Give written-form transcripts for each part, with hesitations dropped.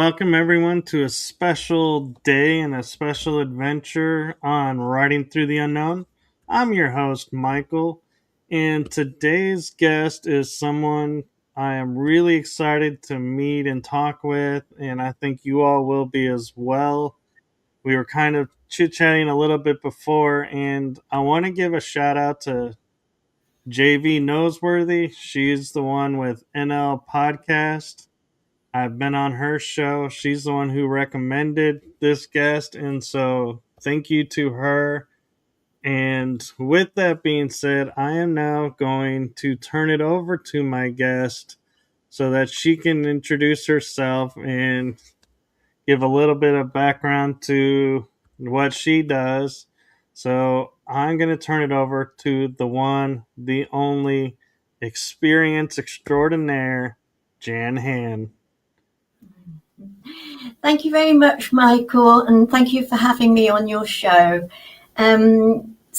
welcome everyone to a special day and a special adventure on Riding Through the Unknown. I'm your host, Michael, and today's guest is someone I am really excited to meet and talk with, and I think you all will be as well. We were kind of chit chatting a little bit before, and I want to give a shout out to JV Noseworthy. She's the one with NL Podcast. I've been on her show. She's the one who recommended this guest. And so thank you to her. And with that being said, I am now going to turn it over to my guest so that she can introduce herself and give a little bit of background to what she does. So I'm going to turn it over to the one, the only experience extraordinaire, Jan Hann. Thank you very much, Michael, and thank you for having me on your show. So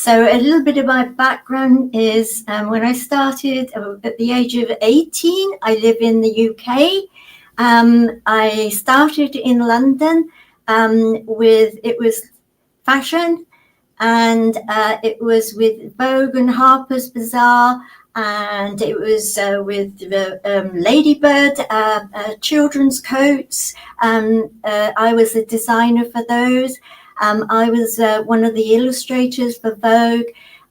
a little bit of my background is when I started at the age of 18, I live in the UK. I started in London it was fashion, and it was with Vogue and Harper's Bazaar, and it was with Ladybird, children's coats. I was a designer for those. I was one of the illustrators for Vogue,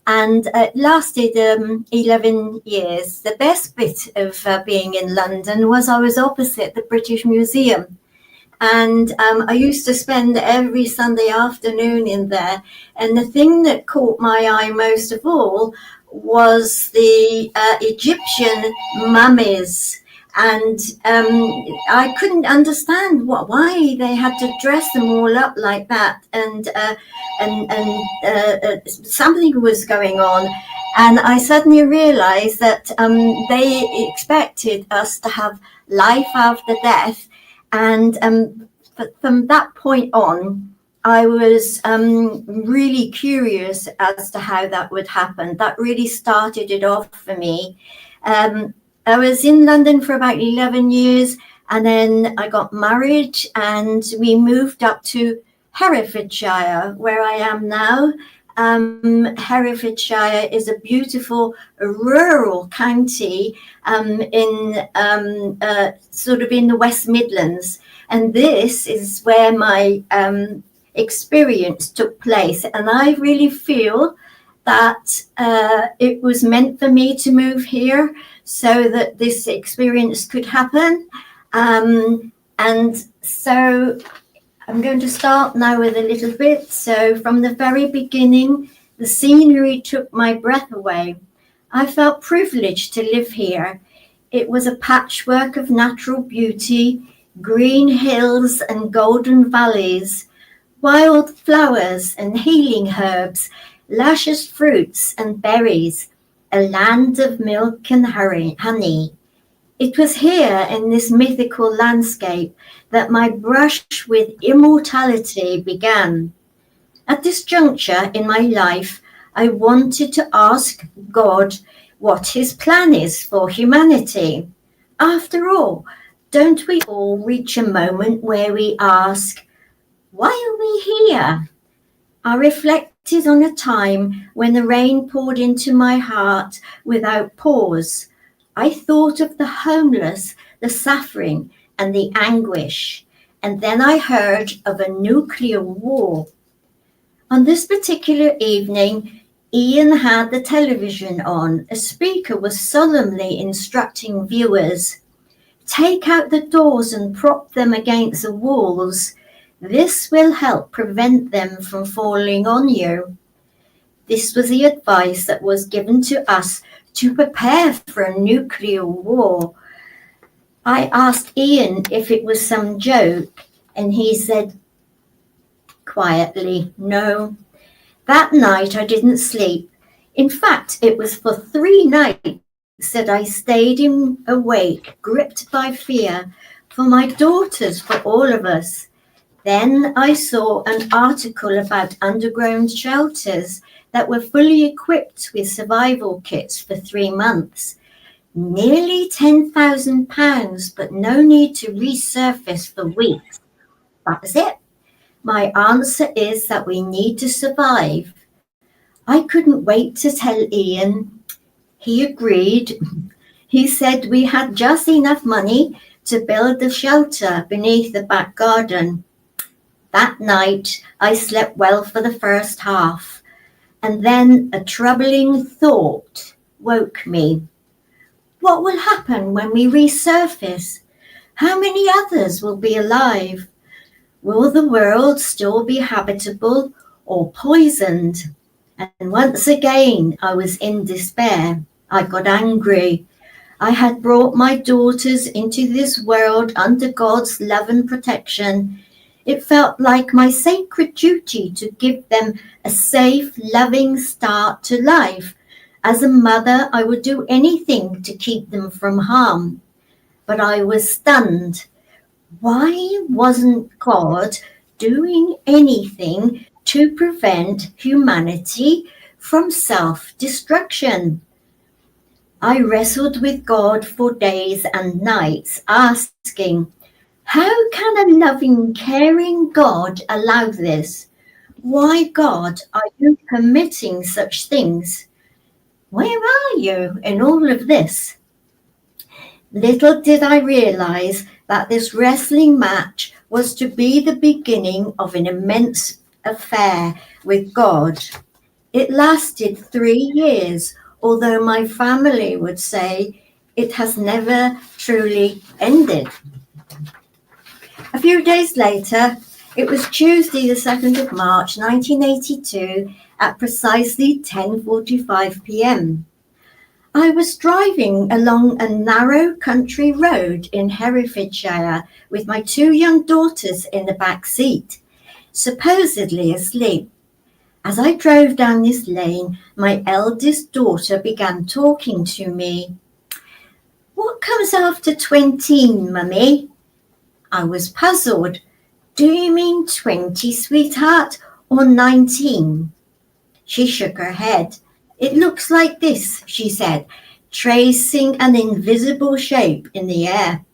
and it lasted 11 years. The best bit of being in London was I was opposite the British Museum. And I used to spend every Sunday afternoon in there. And the thing that caught my eye most of all was the Egyptian mummies. And I couldn't understand why they had to dress them all up like that. And something was going on. And I suddenly realized that they expected us to have life after death. And from that point on, I was really curious as to how that would happen. That really started it off for me. I was in London for about 11 years, and then I got married, and we moved up to Herefordshire, where I am now. Herefordshire is a beautiful rural county in sort of in the West Midlands, and this is where my experience took place. And I really feel that it was meant for me to move here so that this experience could happen. And so I'm going to start now with a little bit. So from the very beginning, the scenery took my breath away. I felt privileged to live here. It was a patchwork of natural beauty, green hills and golden valleys, wild flowers and healing herbs, luscious fruits and berries, a land of milk and honey. It was here in this mythical landscape that my brush with immortality began. At this juncture in my life, I wanted to ask God what his plan is for humanity. After all, don't we all reach a moment where we ask, why are we here? I reflected on a time when the rain poured into my heart without pause. I thought of the homeless, the suffering, and the anguish. And then I heard of a nuclear war. On this particular evening, Ian had the television on. A speaker was solemnly instructing viewers, take out the doors and prop them against the walls. This will help prevent them from falling on you. This was the advice that was given to us to prepare for a nuclear war. I asked Ian if it was some joke, and he said quietly, no. That night I didn't sleep. In fact, it was for 3 nights that I stayed awake, gripped by fear, for my daughters, for all of us. Then I saw an article about underground shelters that were fully equipped with survival kits for 3 months. Nearly £10,000, but no need to resurface for weeks. That was it. My answer is that we need to survive. I couldn't wait to tell Ian. He agreed. He said we had just enough money to build the shelter beneath the back garden. That night I slept well for the first half, and then a troubling thought woke me. What will happen when we resurface? How many others will be alive? Will the world still be habitable or poisoned? And once again I was in despair. I got angry. I had brought my daughters into this world under God's love and protection. It felt like my sacred duty to give them a safe, loving start to life. As a mother, I would do anything to keep them from harm. But I was stunned. Why wasn't God doing anything to prevent humanity from self-destruction? I wrestled with God for days and nights, asking, how can a loving, caring God allow this? Why, God, are you permitting such things? Where are you in all of this? Little did I realize that this wrestling match was to be the beginning of an immense affair with God. It lasted 3 years, although my family would say it has never truly ended. A few days later, it was Tuesday the 2nd of March 1982 at precisely 10:45 p.m. I was driving along a narrow country road in Herefordshire with my 2 young daughters in the back seat, supposedly asleep. As I drove down this lane, my eldest daughter began talking to me. What comes after 20, Mummy? I was puzzled. Do you mean 20, sweetheart, or 19? She shook her head. It looks like this, she said, tracing an invisible shape in the air.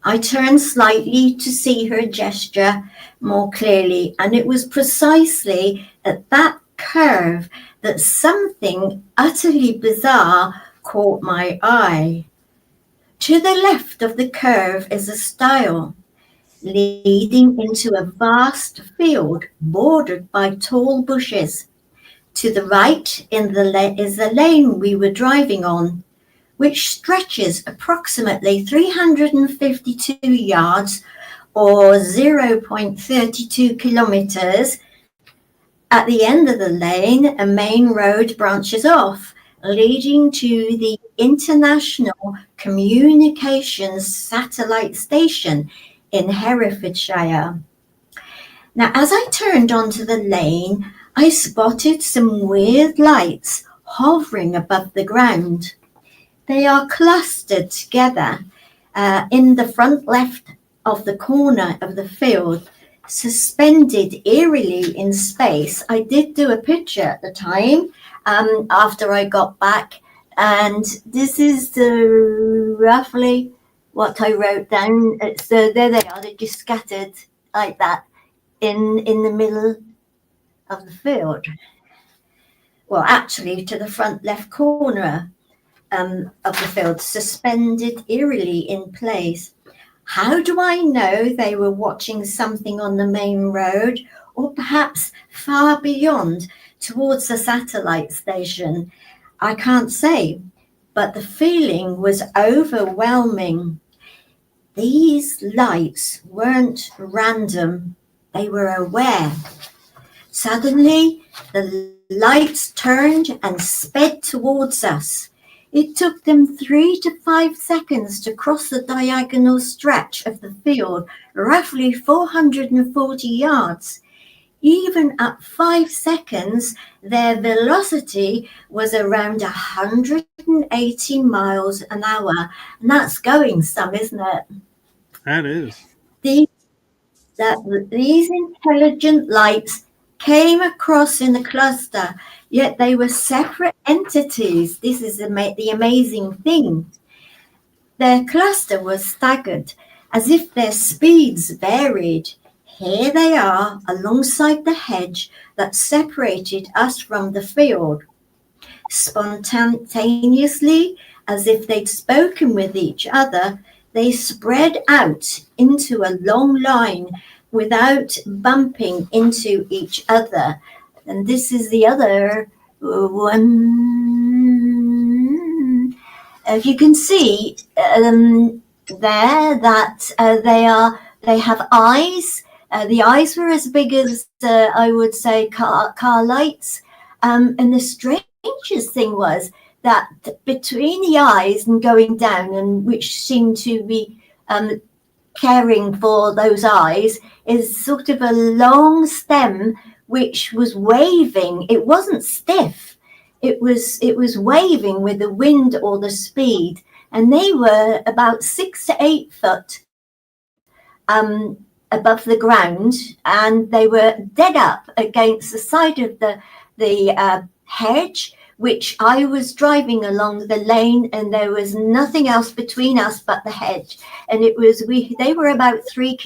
I turned slightly to see her gesture more clearly, and it was precisely at that curve that something utterly bizarre caught my eye. To the left of the curve is a stile leading into a vast field bordered by tall bushes. To the right is the lane we were driving on, which stretches approximately 352 yards or 0.32 kilometers. At the end of the lane, a main road branches off, leading to the International Communications Satellite Station in Herefordshire. Now, as I turned onto the lane, I spotted some weird lights hovering above the ground. They are clustered together in the front left of the corner of the field, suspended eerily in space. I did do a picture at the time after I got back, and this is roughly what I wrote down. So there they are, they're just scattered like that in the middle of the field. Well, actually to the front left corner of the field, suspended eerily in place. How do I know they were watching something on the main road, or perhaps far beyond towards the satellite station? I can't say, but the feeling was overwhelming. These lights weren't random, they were aware. Suddenly, the lights turned and sped towards us. It took them 3 to 5 seconds to cross the diagonal stretch of the field, roughly 440 yards. Even at 5 seconds, their velocity was around 180 miles an hour. And that's going some, isn't it? That is. These intelligent lights came across in a cluster, yet they were separate entities. This is the amazing thing. Their cluster was staggered, as if their speeds varied. Here they are, alongside the hedge that separated us from the field. Spontaneously, as if they'd spoken with each other, they spread out into a long line without bumping into each other. And this is the other one. If you can see there that they have eyes. The eyes were as big as I would say car lights. And the strangest thing was that between the eyes and going down, and which seemed to be caring for those eyes, is sort of a long stem which was waving. It wasn't stiff. It was waving with the wind or the speed, and they were about 6 to 8 foot above the ground, and they were dead up against the side of the hedge, which I was driving along the lane, and there was nothing else between us but the hedge. And they were about 3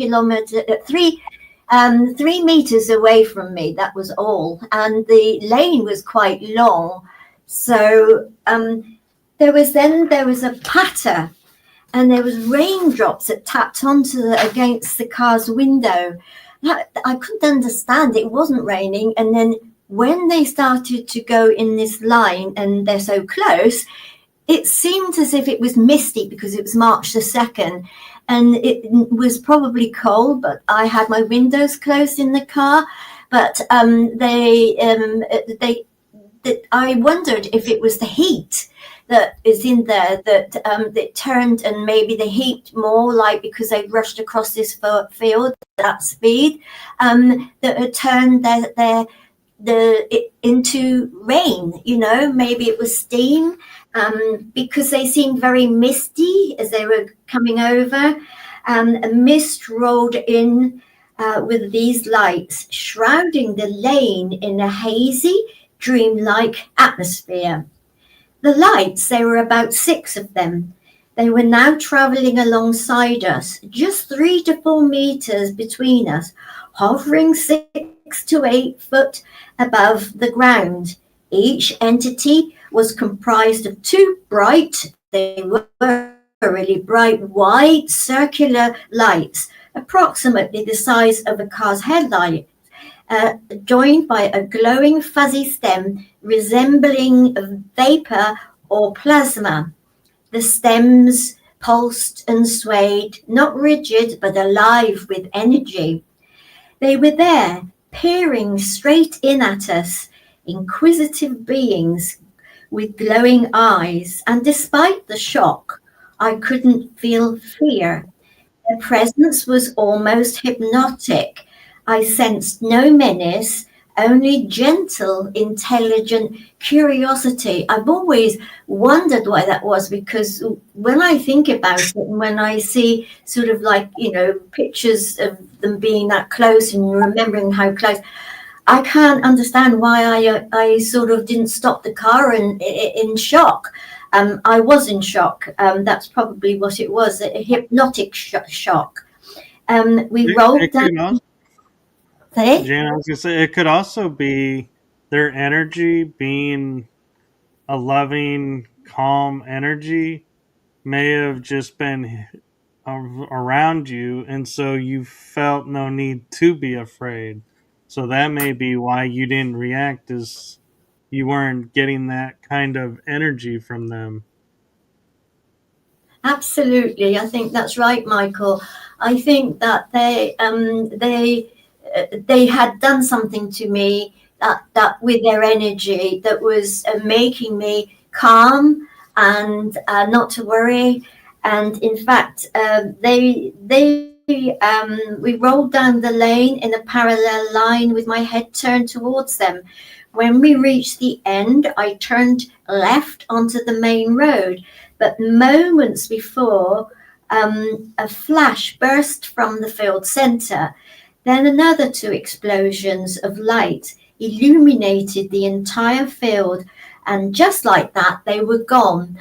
meters away from me. That was all. And the lane was quite long. So there was a patter, and there was raindrops that tapped against the car's window. I couldn't understand. It wasn't raining. And then when they started to go in this line, and they're so close, it seemed as if it was misty because it was March the 2nd, and it was probably cold, but I had my windows closed in the car. But I wondered if it was the heat that is in there that turned, and maybe the heat more like because they rushed across this field at that speed, that had turned into rain. Maybe it was steam, because they seemed very misty as they were coming over. A mist rolled in with these lights, shrouding the lane in a hazy, dreamlike atmosphere. The lights, there were about 6 of them. They were now travelling alongside us, just 3 to 4 meters between us, hovering 6 to 8 foot above the ground. Each entity was comprised of 2 they were really bright, white, circular lights, approximately the size of a car's headlight, joined by a glowing fuzzy stem resembling vapor or plasma. The stems pulsed and swayed, not rigid but alive with energy. They were there, peering straight in at us, inquisitive beings with glowing eyes, and despite the shock, I couldn't feel fear. Their presence was almost hypnotic. I sensed no menace, only gentle, intelligent curiosity. I've always wondered why that was, because when I think about it, and when I see sort of like, pictures of them being that close and remembering how close, I can't understand why I sort of didn't stop the car in shock. I was in shock. That's probably what it was, a hypnotic shock. We rolled down. Jan, I was going to say, it could also be their energy being a loving, calm energy may have just been around you, and so you felt no need to be afraid. So that may be why you didn't react, is you weren't getting that kind of energy from them. Absolutely, I think that's right, Michael. I think that they had done something to me that with their energy that was making me calm and not to worry. And in fact, we rolled down the lane in a parallel line with my head turned towards them. When we reached the end, I turned left onto the main road. But moments before, a flash burst from the field centre. Then another two explosions of light illuminated the entire field, and just like that, they were gone.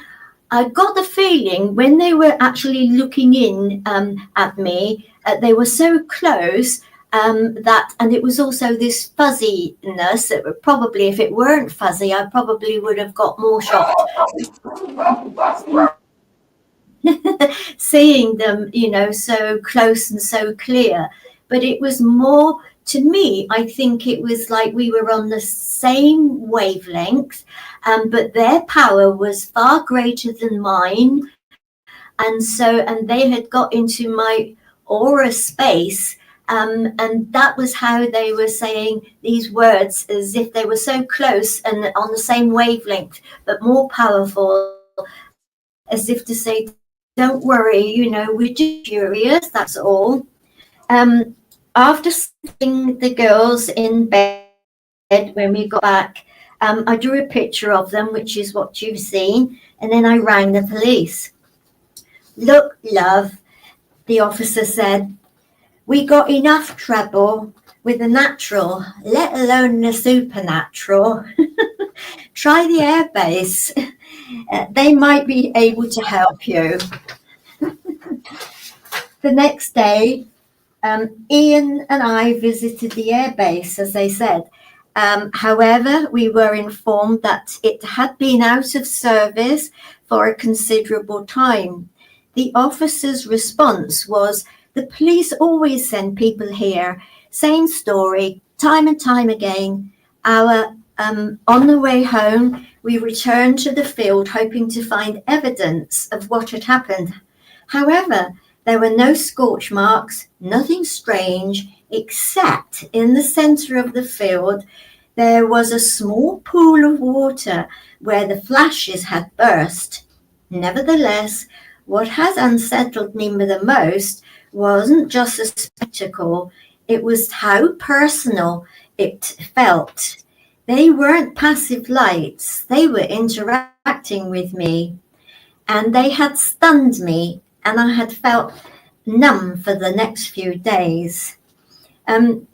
I got the feeling when they were actually looking in at me, they were so close that, and it was also this fuzziness. That probably, if it weren't fuzzy, I probably would have got more shocked seeing them, so close and so clear. But it was more, to me, I think it was like we were on the same wavelength, but their power was far greater than mine. And they had got into my aura space. And that was how they were saying these words, as if they were so close and on the same wavelength, but more powerful, as if to say, don't worry, we're just curious, that's all. After seeing the girls in bed when we got back, I drew a picture of them, which is what you've seen, and then I rang the police. Look, love, the officer said, we got enough trouble with the natural, let alone the supernatural. Try the airbase. They might be able to help you. The next day, Ian and I visited the airbase, as they said. However, we were informed that it had been out of service for a considerable time. The officer's response was, the police always send people here. Same story, time and time again. On the way home, we returned to the field hoping to find evidence of what had happened. However, there were no scorch marks, nothing strange, except in the centre of the field, there was a small pool of water where the flashes had burst. Nevertheless, what had unsettled me the most wasn't just the spectacle, it was how personal it felt. They weren't passive lights, they were interacting with me, and they had stunned me, and I had felt numb for the next few days.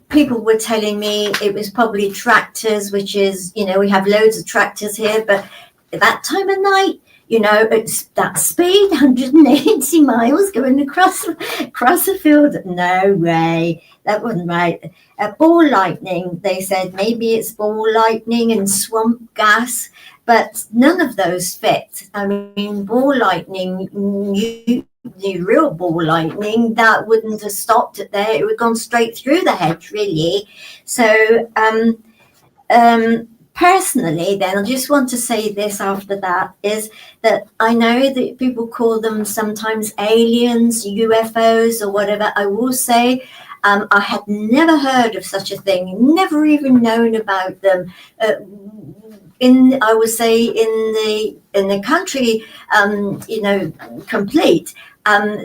People were telling me it was probably tractors, which is, we have loads of tractors here, but at that time of night, it's that speed, 180 miles going across a field. No way, that wasn't right. Ball lightning, they said, maybe it's ball lightning and swamp gas, but none of those fit. I mean, ball lightning, the real ball lightning, that wouldn't have stopped it there. It would have gone straight through the hedge, really. So, personally, then, I just want to say this after that, is that I know that people call them sometimes aliens, UFOs, or whatever. I will say, I had never heard of such a thing, never even known about them. I would say in the country, complete.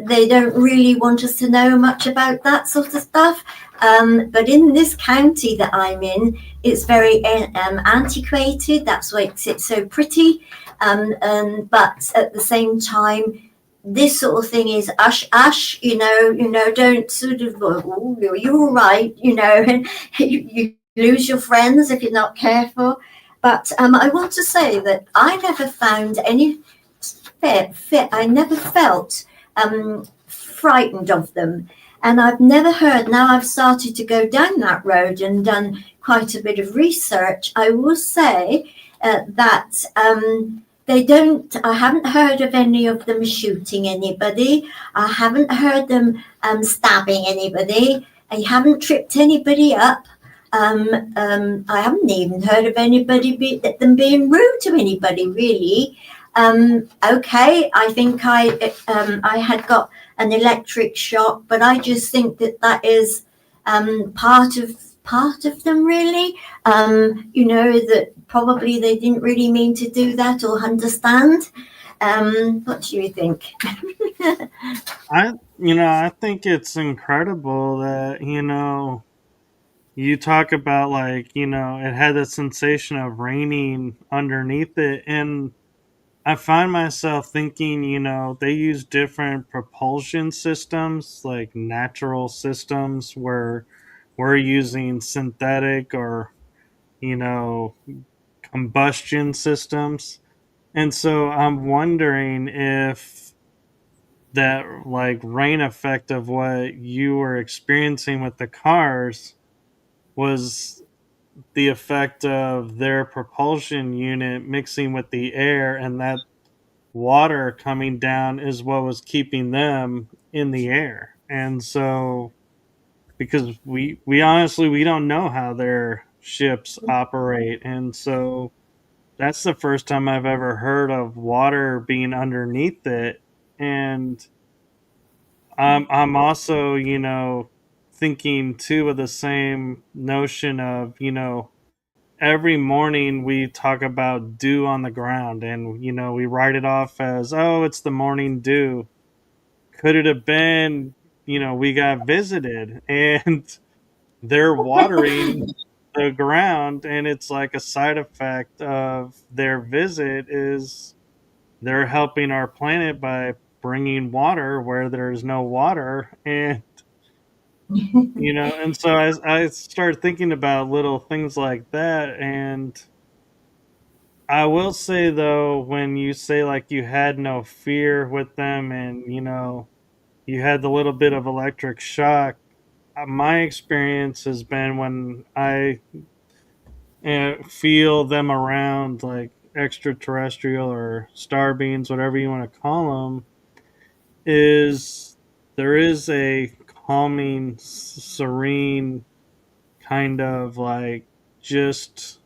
They don't really want us to know much about that sort of stuff. But in this county that I'm in, it's very antiquated. That's why it's so pretty. But at the same time, this sort of thing is ush, don't sort of, oh, you're all right, and you lose your friends if you're not careful. But I want to say that I never found any fit. I never felt frightened of them. And I've never heard, now I've started to go down that road and done quite a bit of research, I will say that I haven't heard of any of them shooting anybody. I haven't heard them stabbing anybody. I haven't tripped anybody up. I haven't even heard of anybody them being rude to anybody, really. Okay, I think I had got an electric shock, but I just think that is part of them, really. That probably they didn't really mean to do that or understand. What do you think? I think it's incredible that you talk about, like, it had a sensation of raining underneath it, and I find myself thinking, they use different propulsion systems, like natural systems, where we're using synthetic or, you know, combustion systems. And so I'm wondering if that like rain effect of what you were experiencing with the cars was the effect of their propulsion unit mixing with the air, and that water coming down is what was keeping them in the air. And so because we honestly we don't know how their ships operate, and so that's the first time I've ever heard of water being underneath it. And I'm also, thinking too of the same notion of, every morning we talk about dew on the ground, and we write it off as, oh, it's the morning dew. Could it have been, we got visited and they're watering the ground, and it's like a side effect of their visit is they're helping our planet by bringing water where there's no water. And and so I started thinking about little things like that. And I will say though, when you say like you had no fear with them, and you had the little bit of electric shock, my experience has been when I feel them around, like extraterrestrial or star beings, whatever you want to call them, is there is a calming, serene kind of like just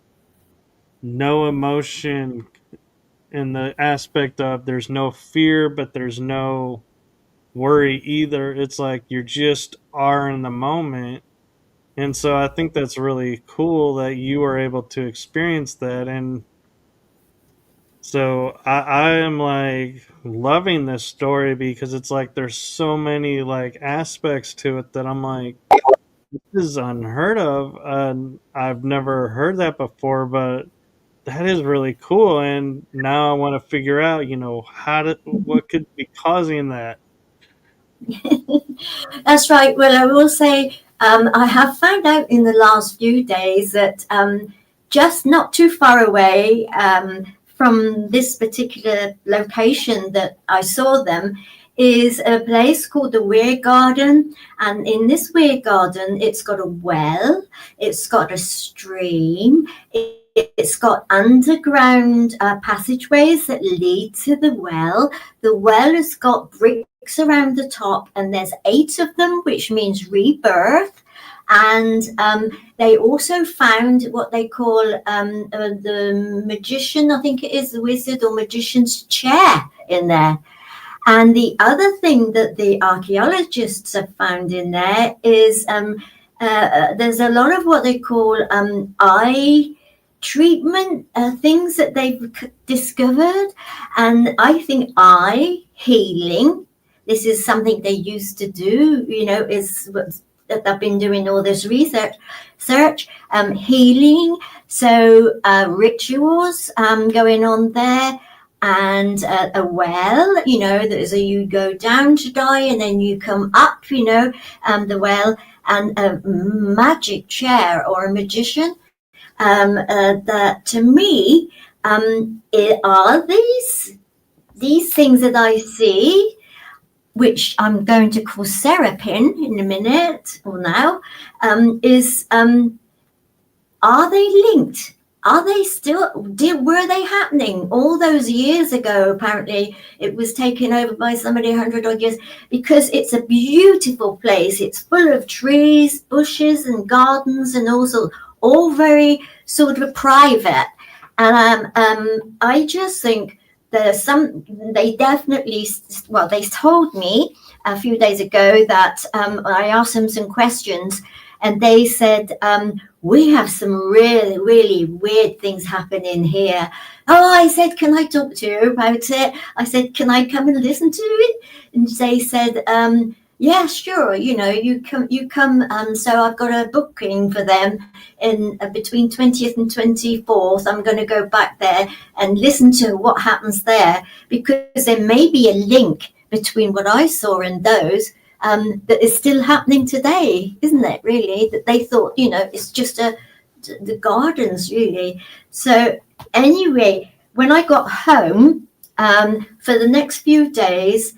no emotion, in the aspect of there's no fear, but there's no worry either. It's like you're just are in the moment. And so I think that's really cool that you were able to experience that. And so I am like loving this story because it's like there's so many like aspects to it that I'm like, this is unheard of. I've never heard that before, but that is really cool. And now I want to figure out, what could be causing that. That's right. Well, I will say I have found out in the last few days that just not too far away from this particular location that I saw them is a place called the Weir Garden. And in this Weir Garden, it's got a well, it's got a stream, it's got underground passageways that lead to the well. The well has got bricks around the top, and there's 8 of them, which means rebirth. And they also found what they call the magician, I think it is, the wizard or magician's chair in there. And the other thing that the archaeologists have found in there is there's a lot of what they call eye treatment things that they've discovered. And I think eye healing, this is something they used to do, is that I've been doing all this research, healing. So rituals going on there. And a well, that is you go down to die and then you come up, the well, and a magic chair or a magician. That to me are these things that I see, which I'm going to call Seraphim in a minute or now, are they linked? Are they still, were they happening all those years ago? Apparently it was taken over by somebody 100 odd years, because it's a beautiful place. It's full of trees, bushes and gardens and also all very sort of private. And I just think there's they definitely, well, they told me a few days ago that I asked them some questions, and they said, we have some really, really weird things happening here. Oh, I said, can I talk to you about it? I said, can I come and listen to it? And they said, yeah, sure. You come. So I've got a booking for them in between 20th and 24th. I'm going to go back there and listen to what happens there, because there may be a link between what I saw and those. that is still happening today, isn't it? Really, that they thought, it's just the gardens, really. So anyway, when I got home, for the next few days,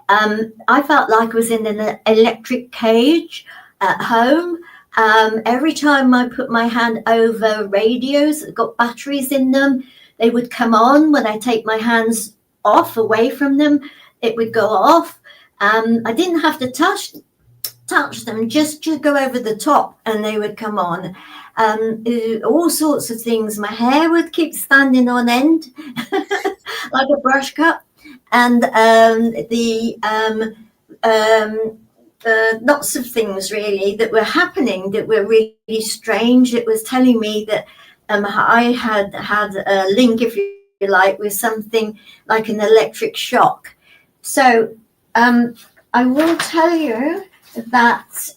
I felt like I was in an electric cage at home. Every time I put my hand over radios that got batteries in them, they would come on. When I take my hands off, away from them, it would go off. I didn't have to touch them, just to go over the top, and they would come on. All sorts of things. My hair would keep standing on end like a brush cut, and lots of things really that were happening that were really strange. It was telling me that I had a link, if you like, with something like an electric shock. So I will tell you that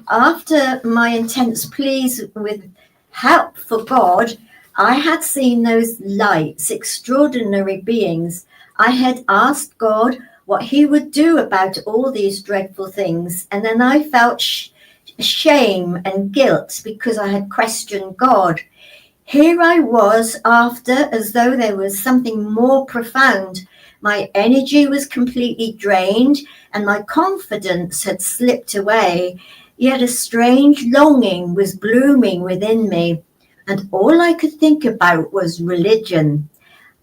after my intense pleas with help for God, I had seen those lights, extraordinary beings. I had asked God what he would do about all these dreadful things. And then I felt shame and guilt because I had questioned God. Here I was after, as though there was something more profound. My energy was completely drained and my confidence had slipped away. Yet a strange longing was blooming within me. And all I could think about was religion.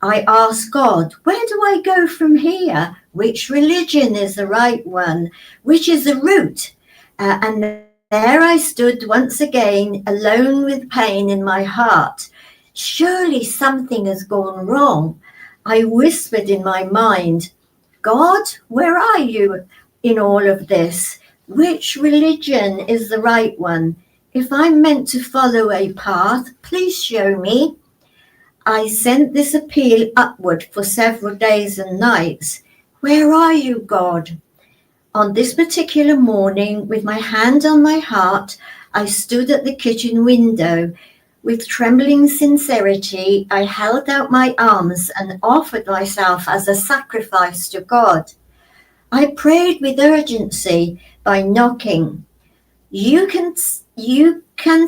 I asked God, where do I go from here? Which religion is the right one? Which is the route? And there I stood once again, alone with pain in my heart. Surely something has gone wrong. I whispered in my mind, God, where are you in all of this? Which religion is the right one? If I'm meant to follow a path, please show me. I sent this appeal upward for several days and nights. Where are you, God? On this particular morning, with my hand on my heart, I stood at the kitchen window. With trembling sincerity, I held out my arms and offered myself as a sacrifice to God. I prayed with urgency by knocking. You can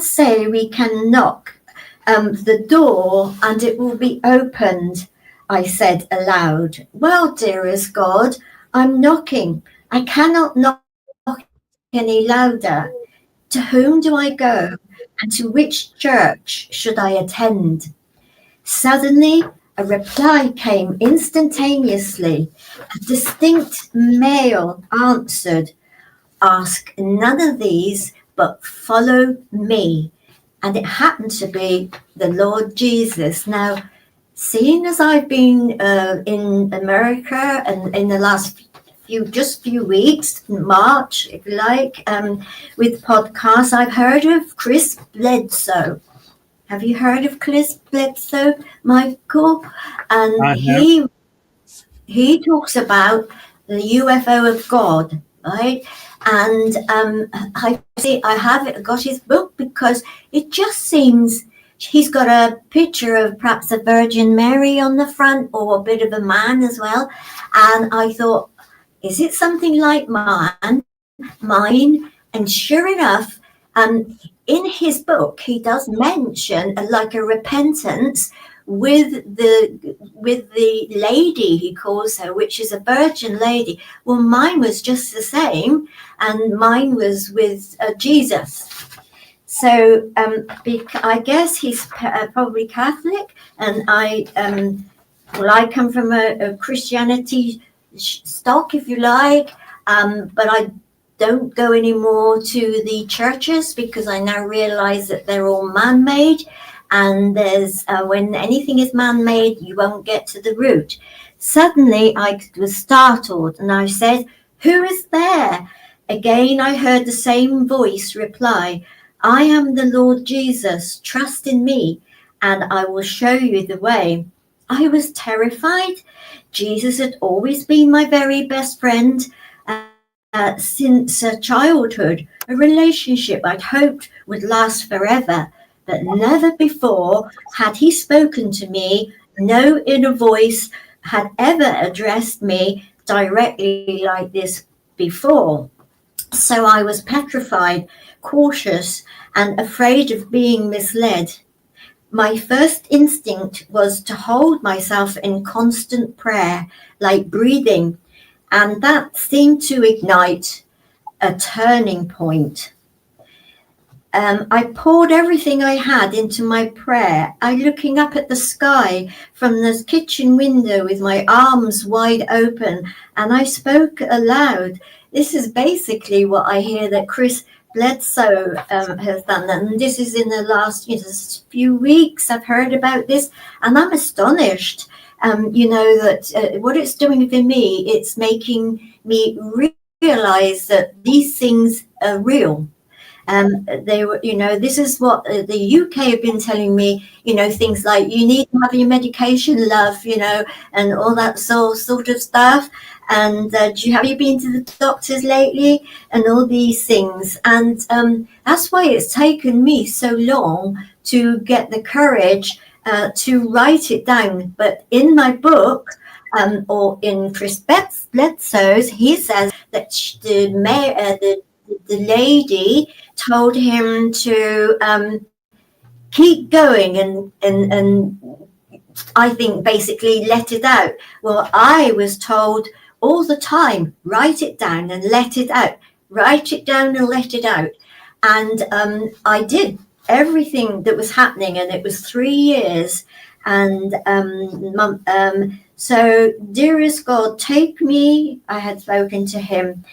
say we can knock the door and it will be opened, I said aloud. Well, dearest God, I'm knocking. I cannot knock any louder. To whom do I go? And to which church should I attend? Suddenly, a reply came instantaneously. A distinct male answered, ask none of these, but follow me. And it happened to be the Lord Jesus. Now, seeing as I've been in America and in the last few weeks, March, if you like, with podcasts, I've heard of Chris Bledsoe. Have you heard of Chris Bledsoe, Michael? And he talks about the UFO of God, right? And I got his book because it just seems he's got a picture of perhaps a Virgin Mary on the front or a bit of a man as well. And I thought, is it something like mine? And sure enough, in his book, he does mention like a repentance with the lady, he calls her, which is a virgin lady. Well, mine was just the same, and mine was with Jesus. So I guess he's probably Catholic, and I come from a Christianity stock, if you like, but I don't go anymore to the churches because I now realize that they're all man-made, and there's when anything is man-made, you won't get to the root. Suddenly I was startled and I said, who is there? Again I heard the same voice reply, I am the Lord Jesus, trust in me and I will show you the way. I was terrified. Jesus had always been my very best friend since childhood, a relationship I'd hoped would last forever, but never before had he spoken to me. No inner voice had ever addressed me directly like this before. So I was petrified, cautious, and afraid of being misled. My first instinct was to hold myself in constant prayer, like breathing, and that seemed to ignite a turning point. I poured everything I had into my prayer. I looking up at the sky from the kitchen window with my arms wide open, and I spoke aloud. This is basically what I hear that Chris Bledsoe has done, and this is in the last few weeks I've heard about this, and I'm astonished. That what it's doing for me, it's making me realize that these things are real. They were, this is what the UK have been telling me, things like you need to have your medication, love, and all that sort of stuff. And have you been to the doctors lately? And all these things. And that's why it's taken me so long to get the courage to write it down. But in my book, or in Chris Bledsoe's, he says that the lady told him to keep going and I think basically let it out. Well, I was told all the time, write it down and let it out. Write it down and let it out. And I did everything that was happening, and it was 3 years. And so, dearest God, take me, I had spoken to him,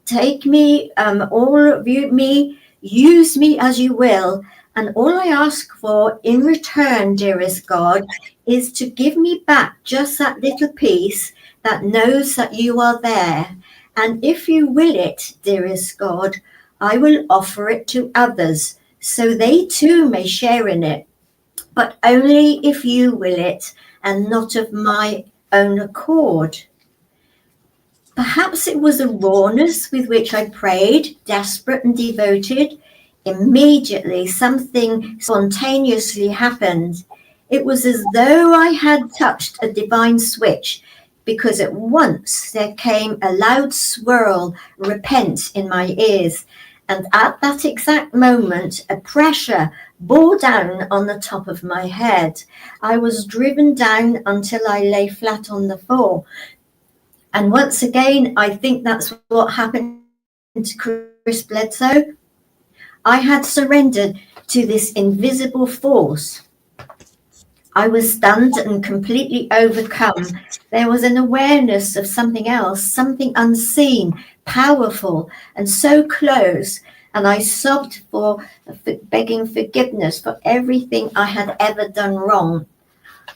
take me, all of me, use me as you will. And all I ask for in return, dearest God, is to give me back just that little piece that knows that you are there. And if you will it, dearest God, I will offer it to others, so they too may share in it. But only if you will it, and not of my own accord. Perhaps it was a rawness with which I prayed, desperate and devoted. Immediately, something spontaneously happened. It was as though I had touched a divine switch, because at once there came a loud swirl, repent, in my ears. And at that exact moment, a pressure bore down on the top of my head. I was driven down until I lay flat on the floor. And once again, I think that's what happened to Chris Bledsoe. I had surrendered to this invisible force. I was stunned and completely overcome. There was an awareness of something else, something unseen, powerful, and so close. And I sobbed begging forgiveness for everything I had ever done wrong.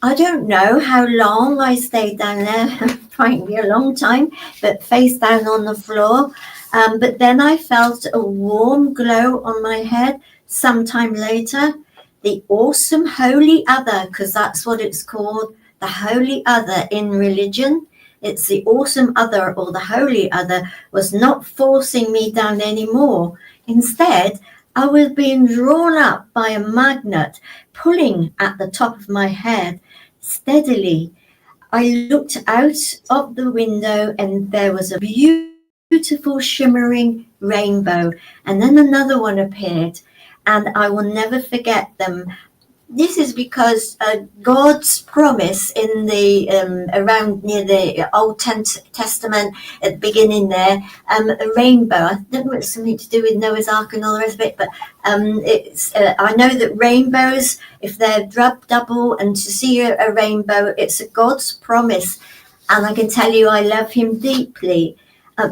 I don't know how long I stayed down there, probably a long time, but face down on the floor. But then I felt a warm glow on my head sometime later. The awesome holy other, because that's what it's called, the holy other in religion. It's the awesome other, or the holy other, was not forcing me down anymore. Instead, I was being drawn up by a magnet, pulling at the top of my head steadily. I looked out of the window, and there was a beautiful shimmering rainbow, and then another one appeared, and I will never forget them. This is because God's promise in the around near the Old Testament at the beginning there, a rainbow. I don't know if it's something to do with Noah's Ark and all the rest of it, but I know that rainbows, if they're double, and to see a rainbow, it's a God's promise. And I can tell you, I love him deeply.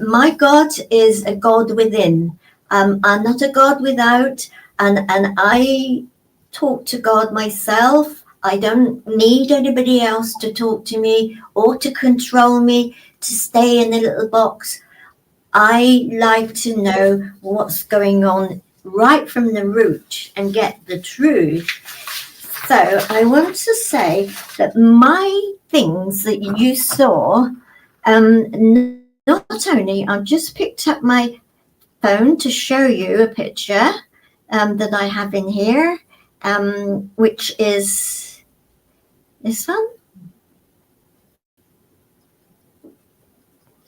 My God is a God within. I'm not a God without, and I talk to God myself. I don't need anybody else to talk to me or to control me, to stay in a little box. I like to know what's going on right from the root and get the truth. So I want to say that my things that you saw, not only, I've just picked up my phone to show you a picture that I have in here. Which is this one.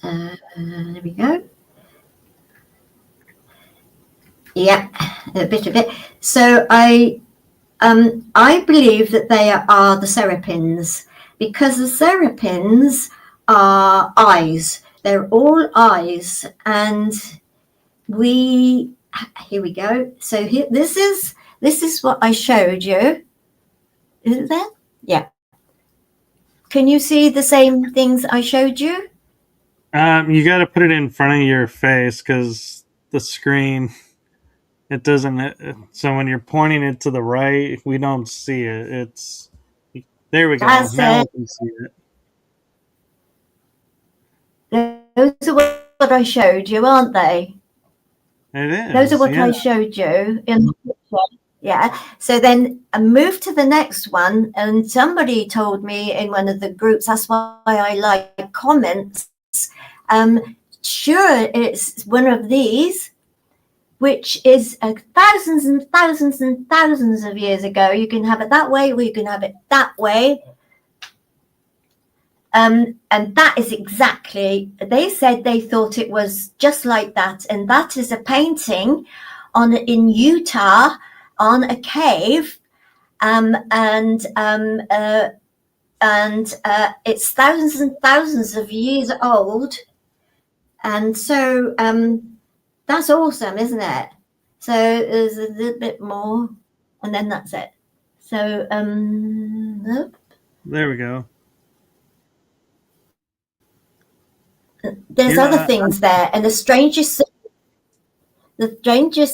There we go. Yeah, a bit of it. So I believe that they are the Seraphins, because the Seraphins are eyes. They're all eyes, and here we go. So here, this is what I showed you. Is it there? Yeah. Can you see the same things I showed you? You got to put it in front of your face because the screen, it doesn't. So when you're pointing it to the right, we don't see it. It's there. We go. That's Now it. we can see it. Those are what I showed you, aren't they? It is. Those are what yeah. I showed you in the picture. Yeah. So then I moved to the next one, and somebody told me in one of the groups, that's why I like comments. Sure, it's one of these, which is thousands and thousands and thousands of years ago. You can have it that way, or you can have it that way. And that is exactly, they said they thought it was just like that. And that is a painting in Utah on a cave. And it's thousands and thousands of years old. And so that's awesome, isn't it? So there's a little bit more, and then that's it. So There we go. There's other things there, and the strangest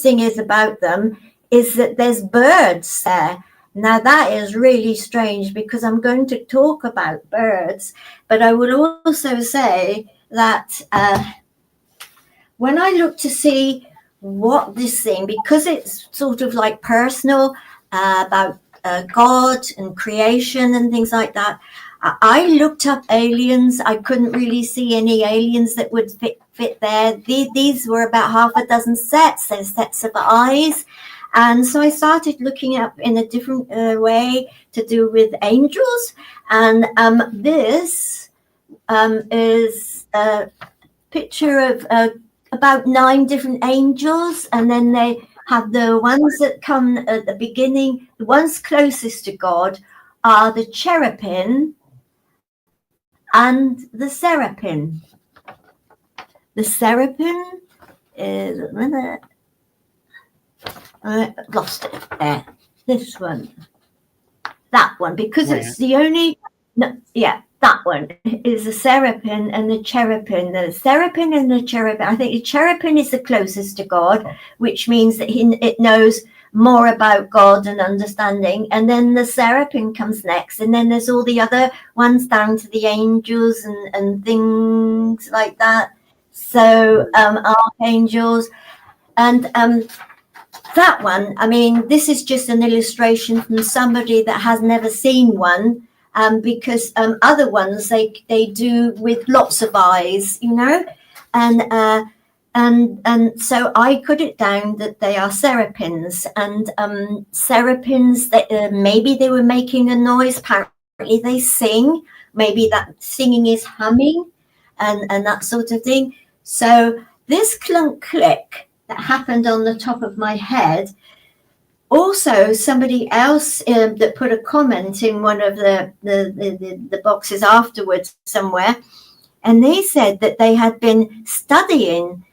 thing is about them is that there's birds there. Now that is really strange, because I'm going to talk about birds, but I will also say that when I look to see what this thing, because it's sort of like personal about God and creation and things like that, I looked up aliens. I couldn't really see any aliens that would fit there. These were about half a dozen sets. There's sets of eyes. And so I started looking up in a different way to do with angels. And this is a picture of about 9 different angels. And then they have the ones that come at the beginning. The ones closest to God are the cherubim and the Seraphim. The Seraphim is, a minute, I lost it there. This one, that one, because it's the only, no, yeah, that one is the Seraphim and the cherubim. The Seraphim and the cherubim, I think the cherubim is the closest to God, which means that it knows more about God and understanding. And then the Seraphim comes next, and then there's all the other ones down to the angels and things like that. So archangels, and that one, I mean, this is just an illustration from somebody that has never seen one, because other ones they do with lots of eyes, you know, and so I put it down that they are serapins, and serapins that maybe they were making a noise. Apparently they sing. Maybe that singing is humming, and that sort of thing. So this clunk click that happened on the top of my head. Also, somebody else that put a comment in one of the boxes afterwards somewhere, and they said that they had been studying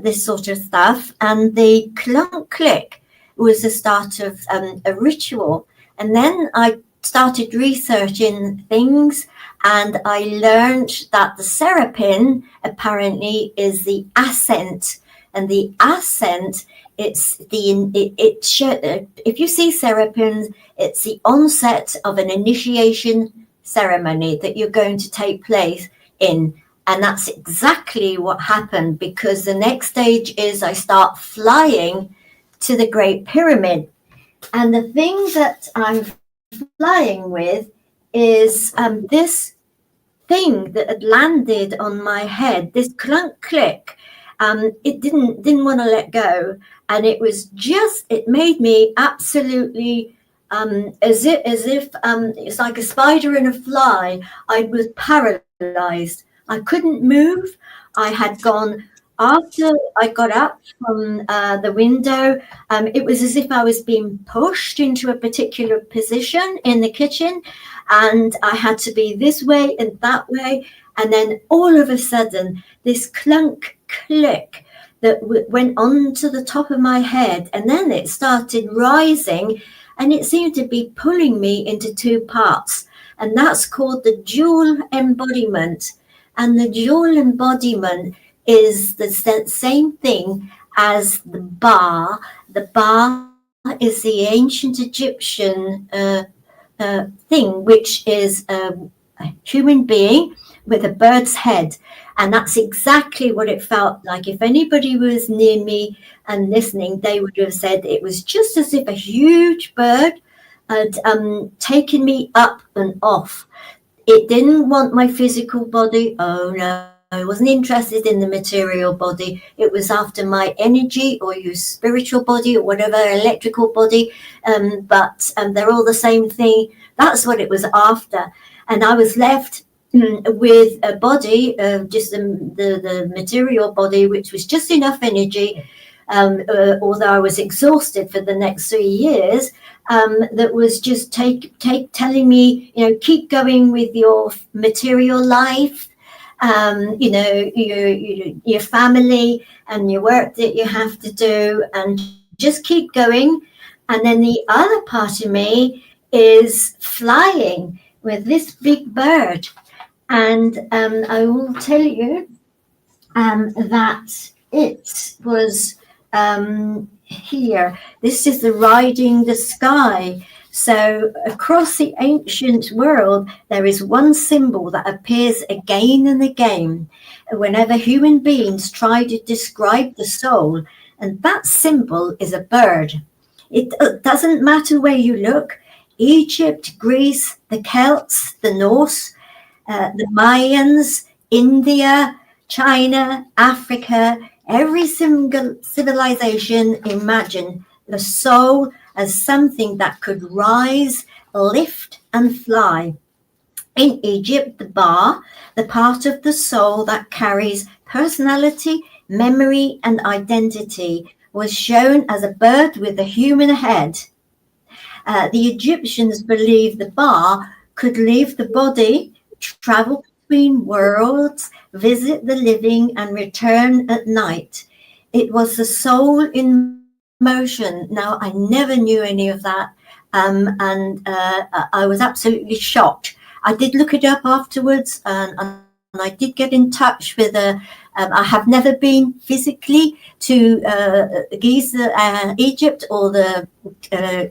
this sort of stuff, and the clunk click was the start of a ritual. And then I started researching things, and I learned that the Seraphim apparently is the ascent, and the ascent, if you see Seraphim, it's the onset of an initiation ceremony that you're going to take place in. And that's exactly what happened, because the next stage is I start flying to the Great Pyramid. And the thing that I'm flying with is this thing that had landed on my head, this clunk click. It didn't want to let go. And it was it made me absolutely as if it's like a spider and a fly. I was paralyzed. I couldn't move. I had gone after I got up from the window, it was as if I was being pushed into a particular position in the kitchen, and I had to be this way and that way. And then all of a sudden, this clunk, click that went on to the top of my head, and then it started rising, and it seemed to be pulling me into two parts. And that's called the dual embodiment. And the dual embodiment is the same thing as the Ba. The Ba is the ancient Egyptian thing, which is a human being with a bird's head. And that's exactly what it felt like. If anybody was near me and listening, they would have said it was just as if a huge bird had taken me up and off. It didn't want my physical body. Oh no, I wasn't interested in the material body. It was after my energy, or your spiritual body, or whatever, electrical body. But they're all the same thing. That's what it was after. And I was left with a body, just the material body, which was just enough energy, although I was exhausted for the next 3 years, that was just telling me, keep going with your material life, your family and your work that you have to do, and just keep going. And then the other part of me is flying with this big bird. And I will tell you that it was here. This is the riding the sky. So across the ancient world, there is one symbol that appears again and again whenever human beings try to describe the soul. And that symbol is a bird. It doesn't matter where you look. Egypt, Greece, the Celts, the Norse, the Mayans, India, China, Africa, every single civilization imagine the soul as something that could rise, lift, and fly. In Egypt, the Ba, the part of the soul that carries personality, memory, and identity, was shown as a bird with a human head. The Egyptians believed the Ba could leave the body, travel between worlds, visit the living, and return at night. It was the soul in motion. Now, I never knew any of that, and I was absolutely shocked. I did look it up afterwards, and I did get in touch with I have never been physically to Giza, Egypt, or the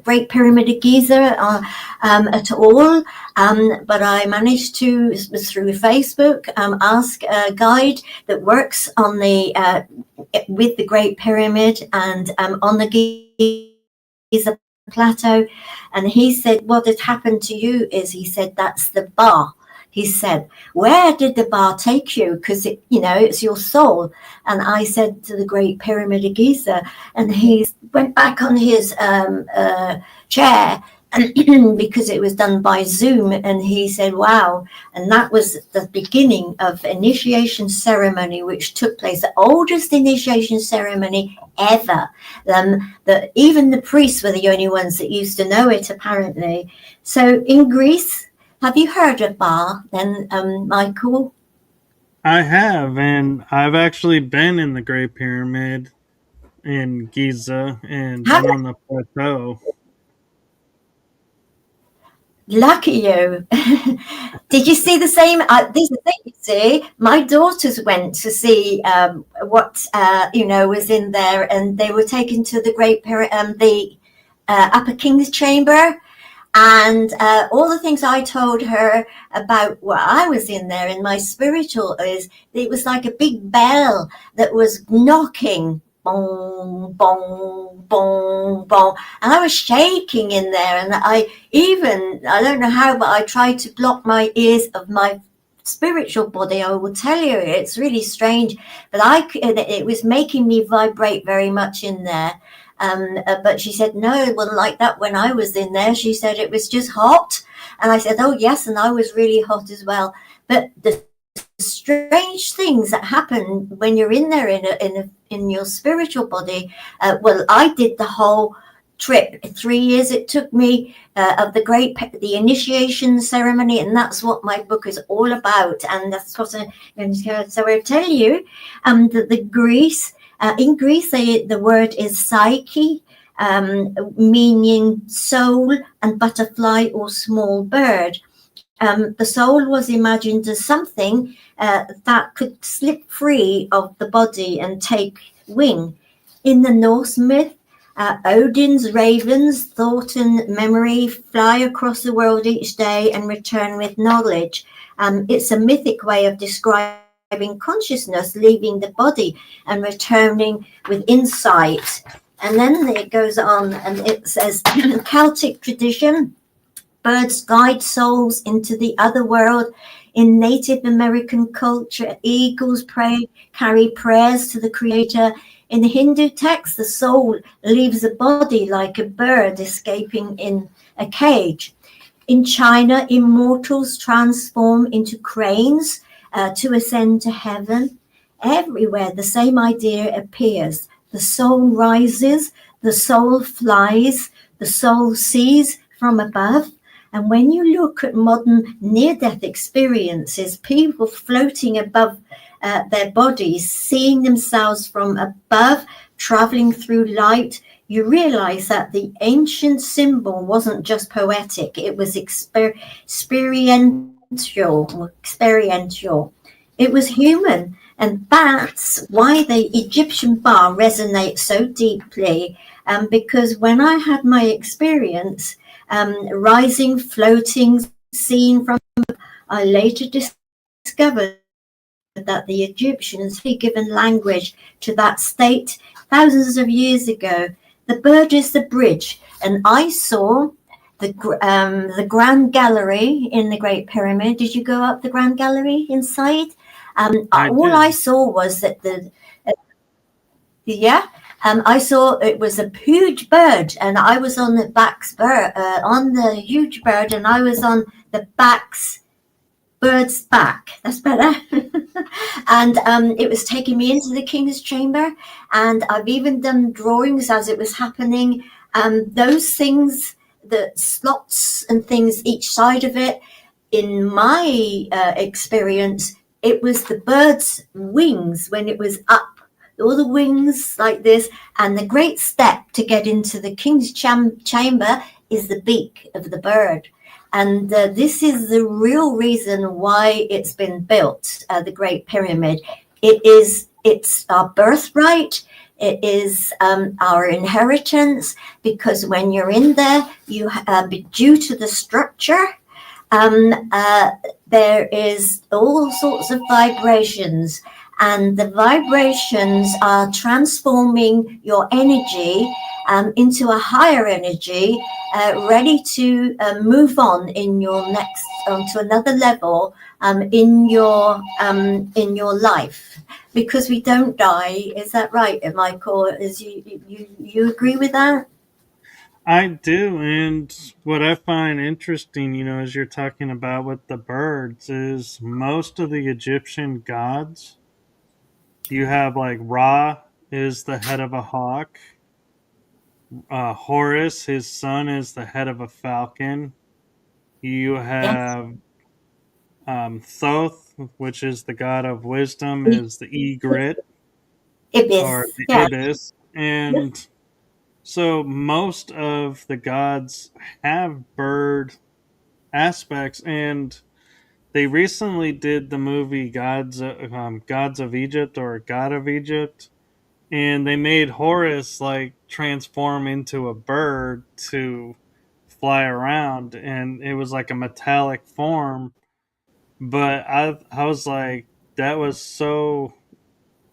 Great Pyramid of Giza at all. But I managed to, through Facebook, ask a guide that works on with the Great Pyramid and on the Giza plateau. And he said, what had happened to you is, he said, that's the Ba. He said, where did the Ba take you? Because, it's your soul. And I said, to the Great Pyramid of Giza. And he went back on his chair, and because it was done by Zoom. And he said, wow. And that was the beginning of initiation ceremony, which took place, the oldest initiation ceremony ever. That even the priests were the only ones that used to know it, apparently. So in Greece, have you heard of Ba then, Michael? I have, and I've actually been in the Great Pyramid in Giza and been on the plateau. Lucky you. Did you see the same? This is the thing, you see. My daughters went to see what, was in there, and they were taken to the Great Pyramid, the Upper King's Chamber. And all the things I told her about what I was in there in my spiritual is, it was like a big bell that was knocking, bong, bong, bong, bong. And I was shaking in there. And I don't know how, but I tried to block my ears of my spiritual body. I will tell you, it's really strange. But it was making me vibrate very much in there. But she said, no, it wasn't like that when I was in there. She said it was just hot. And I said, oh, yes, and I was really hot as well. But the strange things that happen when you're in there in your spiritual body. Well, I did the whole trip. 3 years it took me of the initiation ceremony, and that's what my book is all about. And that's what so I tell you, the Greece in Greece, the word is psyche, meaning soul, and butterfly or small bird. The soul was imagined as something that could slip free of the body and take wing. In the Norse myth, Odin's ravens, thought and memory, fly across the world each day and return with knowledge. It's a mythic way of describing consciousness leaving the body and returning with insight. And then it goes on and it says, Celtic tradition, birds guide souls into the other world. In Native American culture, eagles carry prayers to the Creator. In the Hindu text, the soul leaves the body like a bird escaping in a cage. In China, immortals transform into cranes to ascend to heaven. Everywhere, the same idea appears. The soul rises, the soul flies, the soul sees from above. And when you look at modern near-death experiences, people floating above their bodies, seeing themselves from above, traveling through light, you realize that the ancient symbol wasn't just poetic, it was experiential. It was human. And that's why the Egyptian bar resonates so deeply. Because when I had my experience, rising, floating, seen from, I later discovered that the Egyptians had given language to that state thousands of years ago. The bird is the bridge, and I saw the Grand Gallery in the Great Pyramid. Did you go up the Grand Gallery inside? All I saw was that I saw it was a huge bird, and I was on the on the huge bird, and I was on the bird's back. That's better. And it was taking me into the King's Chamber, and I've even done drawings as it was happening. Those things, the slots and things each side of it, in my experience, it was the bird's wings when it was up, all the wings like this, and the great step to get into the King's Chamber is the beak of the bird. And this is the real reason why it's been built, the Great Pyramid. It's our birthright. It is our inheritance, because when you're in there, you due to the structure, there is all sorts of vibrations, and the vibrations are transforming your energy into a higher energy, ready to move on in your next to another level in your life, because we don't die. Is that right, Michael? Is you agree with that? I do, and what I find interesting, as you're talking about with the birds, is most of the Egyptian gods, you have like Ra is the head of a hawk, Horus, his son, is the head of a falcon. You Yes, have Thoth, which is the god of wisdom, is the egret or ibis. the Yeah. ibis, and so most of the gods have bird aspects, and they recently did the movie Gods of Egypt or God of Egypt, and they made Horus like transform into a bird to fly around, and it was like a metallic form. But I was like, that was so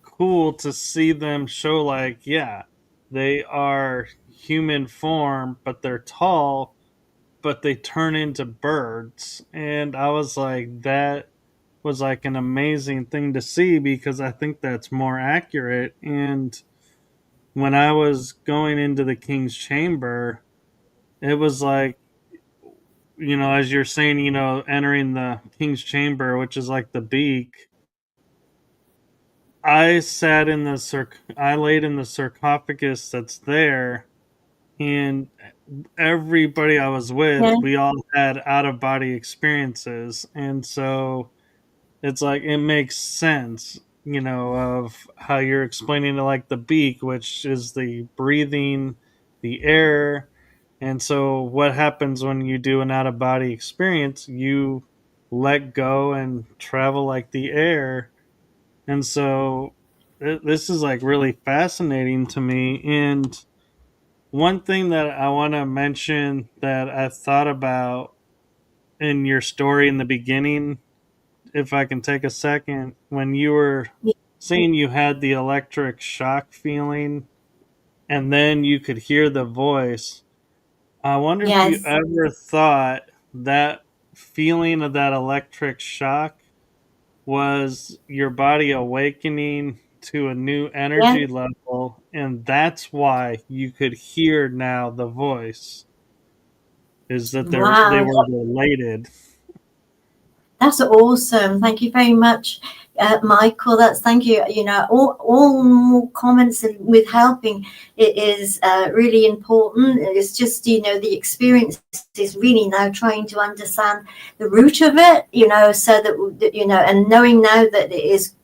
cool to see them show, like, yeah, they are human form, but they're tall, but they turn into birds. And I was like, that was like an amazing thing to see, because I think that's more accurate. And when I was going into the King's Chamber, it was like, as you're saying, entering the King's Chamber, which is like the beak. I sat in I laid in the sarcophagus that's there, and everybody I was with, Yeah. we all had out of body experiences, and so it's like it makes sense, of how you're explaining it, like the beak, which is the breathing the air. And so what happens when you do an out of body experience? You let go and travel like the air. And so this is like really fascinating to me. And one thing that I want to mention that I thought about in your story in the beginning, if I can take a second, when you were saying you had the electric shock feeling and then you could hear the voice, I wonder if you Yes. ever thought that feeling of that electric shock was your body awakening to a new Yeah. energy level, and that's why you could hear now the voice, is that they Wow. were related. That's awesome. Thank you very much, Michael. That's thank you. All more comments with helping. It is really important. It's just the experience is really now trying to understand the root of it. So that and knowing now that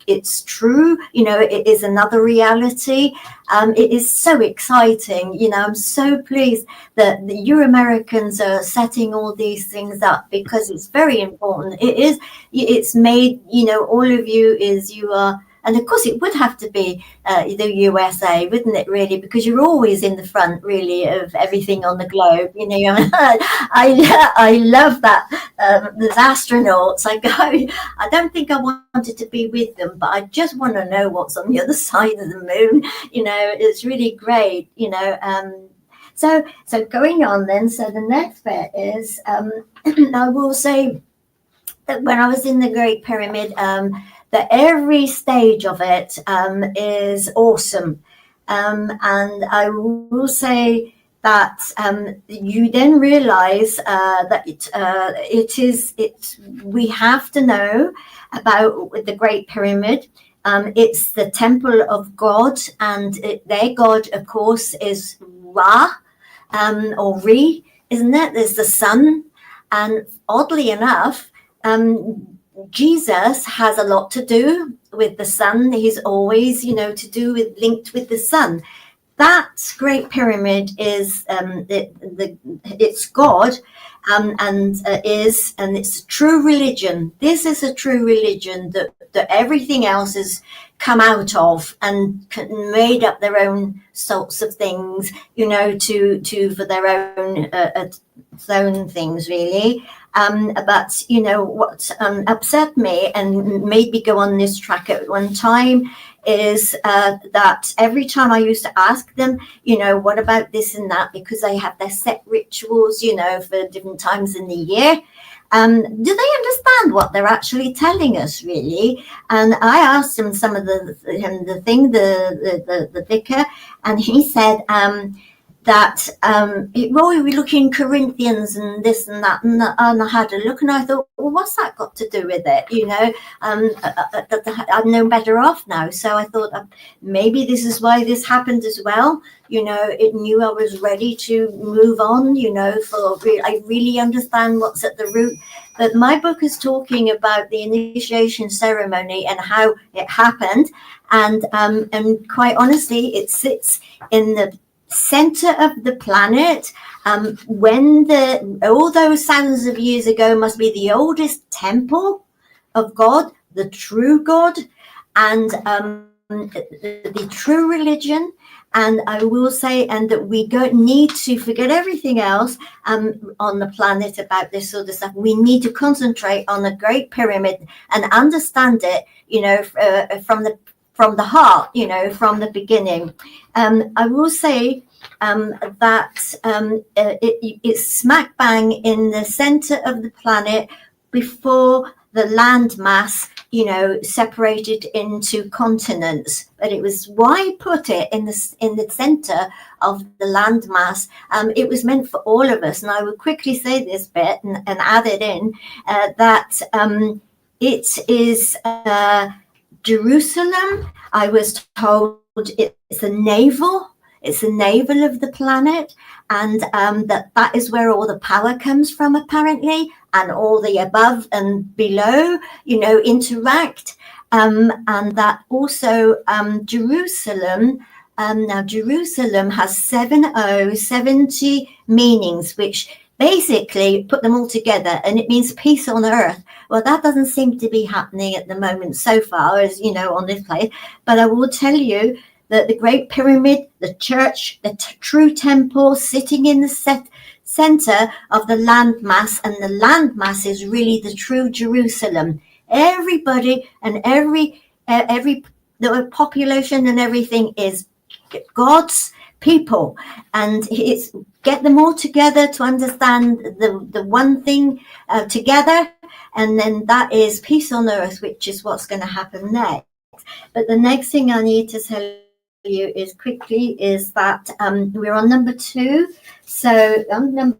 it's true. It is another reality. It is so exciting. I'm so pleased that the you Americans are setting all these things up because it's very important. It's made, all of you are, and of course it would have to be the USA, wouldn't it, really, because you're always in the front, really, of everything on the globe. I love that. There's astronauts. I don't think I wanted to be with them, but I just want to know what's on the other side of the moon. It's really great. So going on then, so the next bit is, I will say that when I was in the Great Pyramid, that every stage of it is awesome. And I will say that you then realize that we have to know about the Great Pyramid. It's the temple of God, and their God, of course, is Ra, or Re, isn't it? There's the sun. And oddly enough, Jesus has a lot to do with the sun. He's always, linked with the sun. That Great Pyramid is it's God, and it's a true religion. This is a true religion that everything else is come out of and made up their own sorts of things, to for their own things, really. But what upset me and made me go on this track at one time is that every time I used to ask them, what about this and that, because they have their set rituals, for different times in the year. Do they understand what they're actually telling us, really? And I asked him some of the vicar, and he said that Roy, we look in Corinthians and this and that, and I had a look, and I thought, well, what's that got to do with it? I'm no better off now. So I thought maybe this is why this happened as well. It knew I was ready to move on. I really understand what's at the root. But my book is talking about the initiation ceremony and how it happened, and quite honestly, it sits in the center of the planet, when all those thousands of years ago must be the oldest temple of God, the true God, and the true religion. And I will say, and that we need to forget everything else on the planet about this sort of stuff. We need to concentrate on the Great Pyramid and understand it, from the heart, from the beginning. I will say that it's smack bang in the center of the planet before the land mass, separated into continents. But it was why put it in the center of the land mass. It was meant for all of us. And I will quickly say this bit and add it in, that it is Jerusalem, I was told it's the navel of the planet, and that is where all the power comes from, apparently, and all the above and below, interact. And that also Jerusalem. Now, Jerusalem has 70 meanings, which basically put them all together, and it means peace on earth. Well, that doesn't seem to be happening at the moment so far, as on this place. But I will tell you that the Great Pyramid, the church, the true temple, sitting in the center of the landmass, and the landmass is really the true Jerusalem. Everybody and every the population and everything is God's people, and it's get them all together to understand the one thing together, and then that is peace on earth, which is what's going to happen next. But the next thing I need to tell you is that we're on number 2. So on number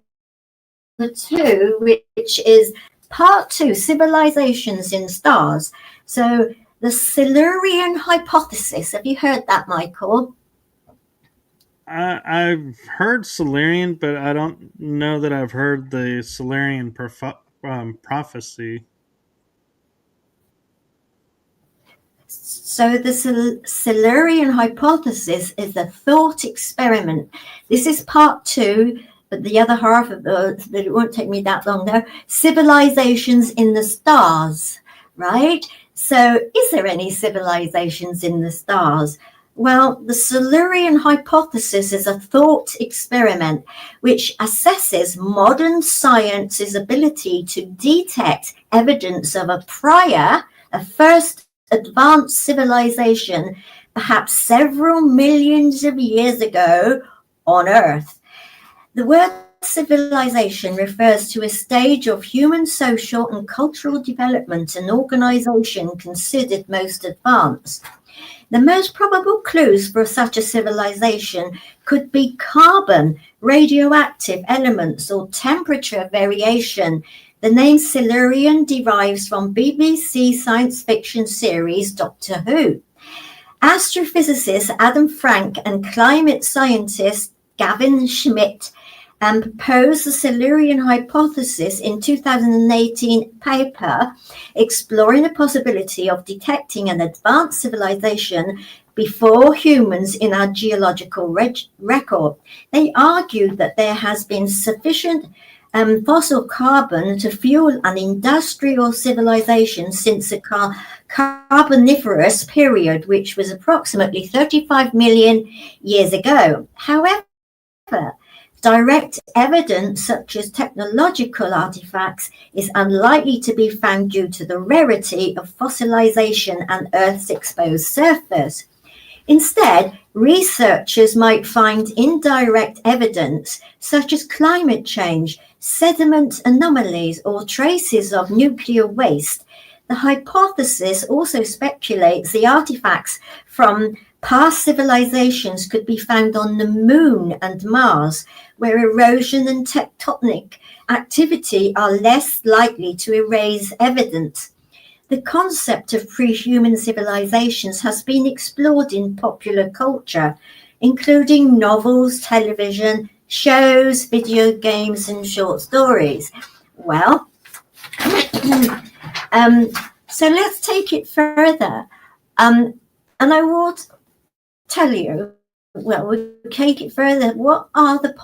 2, which is part 2, civilizations in stars. So the Silurian hypothesis. Have you heard that, Michael? I've heard Silurian, but I don't know that I've heard the Silurian prophecy. So the Silurian hypothesis is a thought experiment. This is part 2, but the other half of it won't take me that long though. Civilizations in the stars, right? So is there any civilizations in the stars? Well, the Silurian hypothesis is a thought experiment which assesses modern science's ability to detect evidence of a first advanced civilization, perhaps several millions of years ago on Earth. The word civilization refers to a stage of human social and cultural development and organization considered most advanced. The most probable clues for such a civilization could be carbon, radioactive elements, or temperature variation. The name Silurian derives from BBC science fiction series Doctor Who. Astrophysicist Adam Frank and climate scientist Gavin Schmidt proposed the Silurian hypothesis in 2018 paper exploring the possibility of detecting an advanced civilization before humans in our geological record. They argued that there has been sufficient fossil carbon to fuel an industrial civilization since the Carboniferous period, which was approximately 35 million years ago. However, direct evidence such as technological artifacts is unlikely to be found due to the rarity of fossilization and Earth's exposed surface. Instead, researchers might find indirect evidence such as climate change, sediment anomalies, or traces of nuclear waste. The hypothesis also speculates the artifacts from past civilizations could be found on the Moon and Mars, where erosion and tectonic activity are less likely to erase evidence. The concept of pre-human civilizations has been explored in popular culture, including novels, television shows, video games, and short stories. Well, so let's take it further. And I will tell you, well, we'll take it further. What are the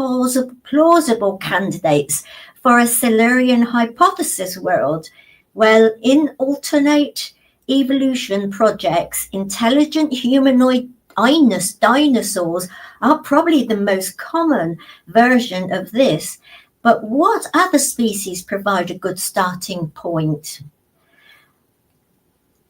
plausible candidates for a Silurian hypothesis world? Well, in alternate evolution projects, intelligent humanoid dinosaurs are probably the most common version of this. But what other species provide a good starting point?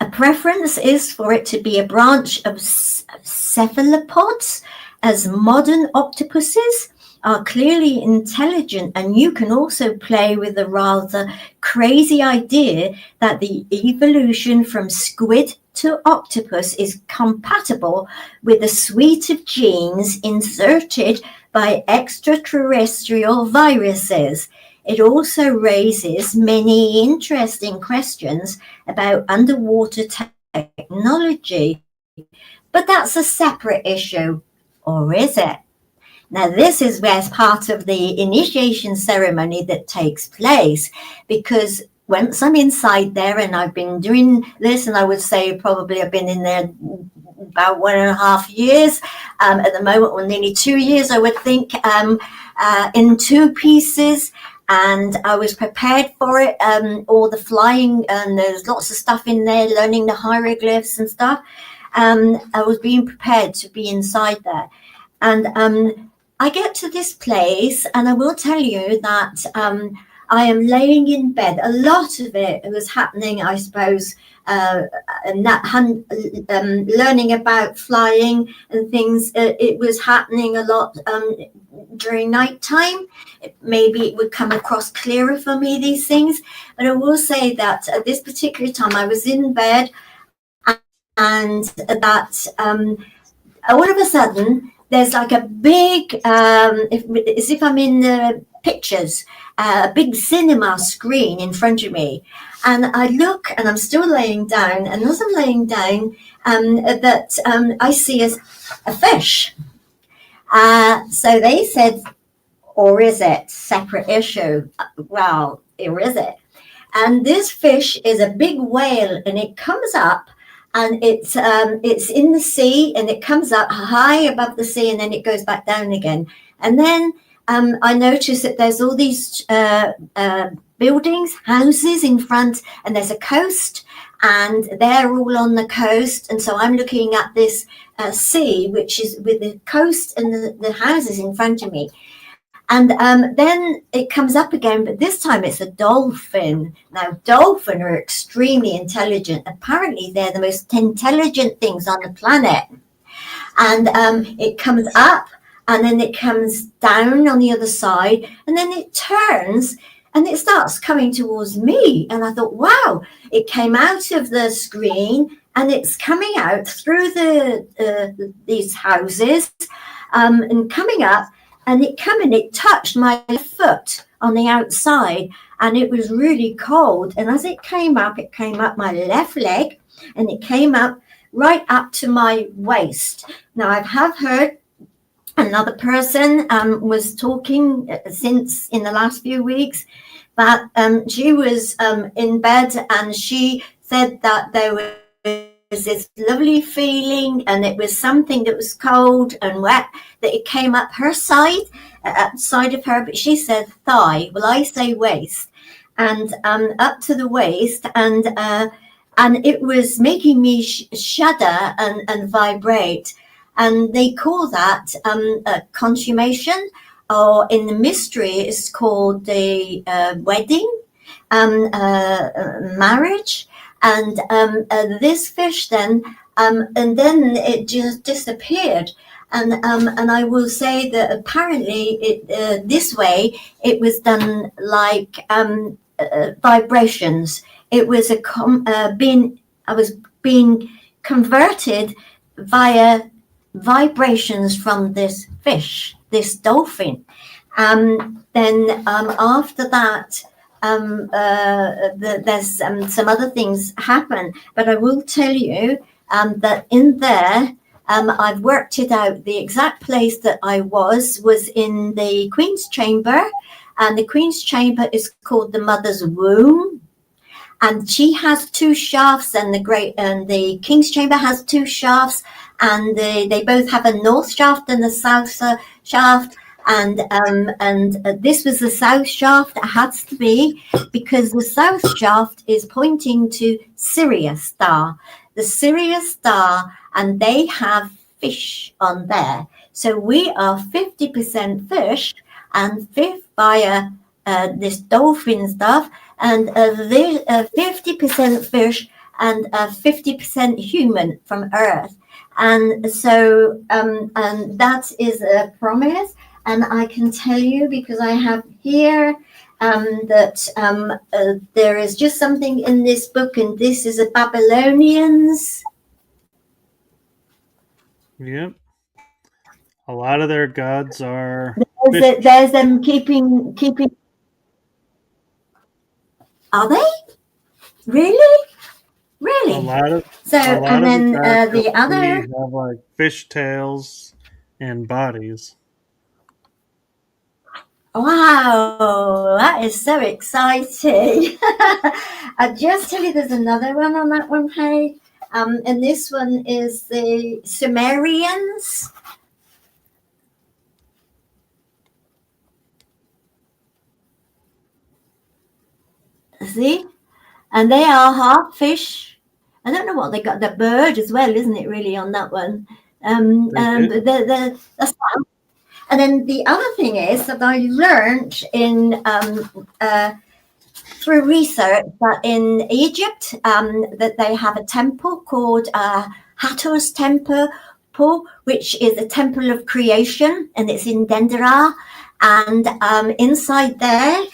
A preference is for it to be a branch of cephalopods, as modern octopuses are clearly intelligent, and you can also play with the rather crazy idea that the evolution from squid to octopus is compatible with a suite of genes inserted by extraterrestrial viruses. It also raises many interesting questions about underwater technology. But that's a separate issue, or is it? Now, this is where part of the initiation ceremony that takes place, because once I'm inside there, and I've been doing this, and I would say probably I've been in there about 1.5 years, at the moment, or nearly 2 years, I would think, in 2 pieces. And I was prepared for it, all the flying, and there's lots of stuff in there, learning the hieroglyphs and stuff. I was being prepared to be inside there. And I get to this place, and I will tell you that I am laying in bed. A lot of it was happening, I suppose, learning about flying and things. It was happening a lot during night time. Maybe it would come across clearer for me, these things. But I will say that at this particular time, I was in bed, and that all of a sudden, there's like a big, as if I'm in the pictures, a big cinema screen in front of me. And I look, and I'm still laying down. And as I'm laying down, I see a fish. So they said, or is it separate issue? Well, or is it? And this fish is a big whale, and it comes up, and it's in the sea, and it comes up high above the sea, and then it goes back down again. And then I notice that there's all these buildings, houses in front, and there's a coast, and they're all on the coast. And so I'm looking at this sea, which is with the coast and the houses in front of me. And then it comes up again, but this time it's a dolphin. Now, dolphins are extremely intelligent. Apparently, they're the most intelligent things on the planet. And it comes up, and then it comes down on the other side, and then it turns, and it starts coming towards me. And I thought, wow, it came out of the screen, and it's coming out through these houses, and coming up. And it touched my foot on the outside, and it was really cold. And as it came up my left leg, and it came up right up to my waist. Now, I have heard another person was talking since in the last few weeks that she was in bed, and she said that there was this lovely feeling, and it was something that was cold and wet, that it came up her side of her, but she said thigh. Well, I say waist, and up to the waist, and it was making me shudder and vibrate. And they call that a consummation, or in the mystery, it's called the wedding, marriage. And this fish then, and then it just disappeared. And I will say that apparently this way it was done like vibrations. It was I was being converted via vibrations from this fish, this dolphin. Then after that, there's some other things happen, but I will tell you that in there, I've worked it out. The exact place that I was in the Queen's Chamber, and the Queen's Chamber is called the Mother's Womb, and she has 2 shafts, and the King's Chamber has 2 shafts, and they both have a north shaft and a south shaft. And this was the south shaft. It has to be, because the south shaft is pointing to Sirius star, the Sirius star, and they have fish on there. So we are 50% fish and via this dolphin stuff, and 50% fish and 50% human from Earth. And so and that is a promise. And I can tell you, because I have here, that there is just something in this book, and this is a Babylonians. Yep. A lot of their gods are... There's them keeping... Are they? Really? Really? A lot of So, a lot and of the then bags the you'll see other, have like fish tails and bodies. wow, that is so exciting. I'll just tell you there's another one on that one page. And this one is the Sumerians. See? And they are half fish. I don't know what they got. The bird as well, isn't it? Really on that one. They do. That's and then the other thing is that I learned in through research that in Egypt that they have a temple called Hattor's Temple, which is a temple of creation, and it's in Dendera. And inside there,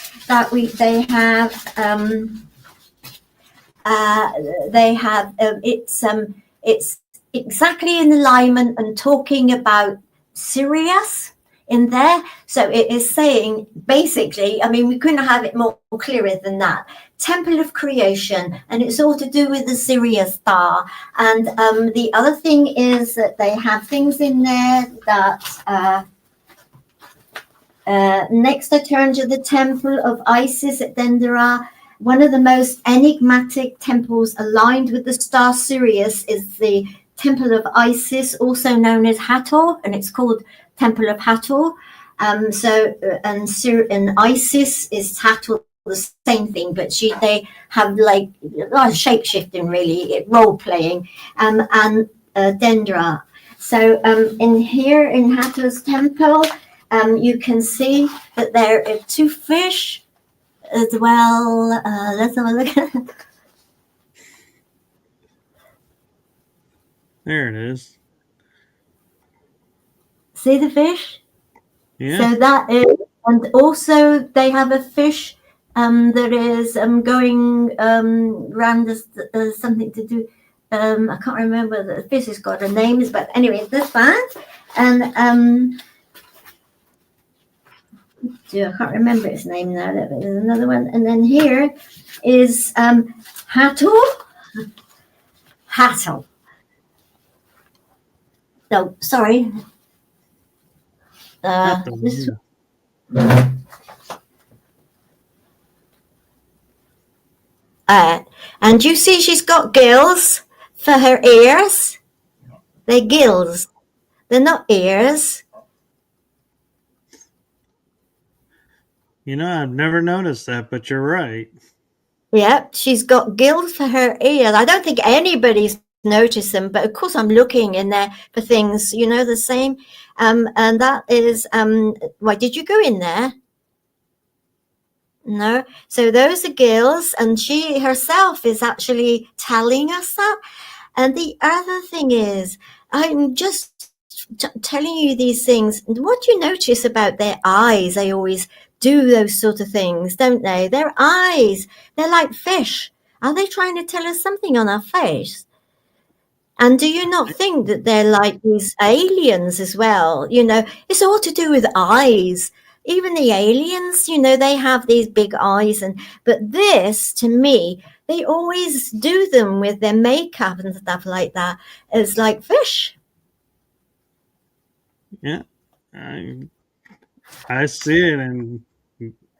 it's exactly in alignment and talking about Sirius in there. So it is saying basically, I mean, we couldn't have it more clearer than that. Temple of creation, and it's all to do with the Sirius star. And the other thing is that they have things in there that next I turn to the temple of Isis at Dendera. One of the most enigmatic temples aligned with the star Sirius is the Temple of Isis, also known as Hathor, and it's called Temple of Hathor. And Isis is Hathor, the same thing, but they have like shape shifting, really, role playing, and Dendera. So in here in Hathor's temple, you can see that there are two fish as well. Let's have a look. There it is. See the fish? Yeah. So that is, and also they have a fish that is going around something to do. I can't remember the fish has got a name, but anyway, that's that. And I can't remember its name now. There's another one, and then here is Hathor. No, sorry. This, and you see she's got gills for her ears. They're gills. They're not ears. You know, I've never noticed that, but you're right. Yep, she's got gills for her ears. I don't think anybody's noticed them, but of course I'm looking in there for things, the same. And that is, why did you go in there? No. So those are gills, and she herself is actually telling us that. And the other thing is, I'm just telling you these things. What do you notice about their eyes? They always do those sort of things, don't they? Their eyes, they're like fish. Are they trying to tell us something on our face? And do you not think that they're like these aliens as well? It's all to do with eyes. Even the aliens, they have these big eyes. But this, to me, they always do them with their makeup and stuff like that. It's like fish. Yeah, I see it, and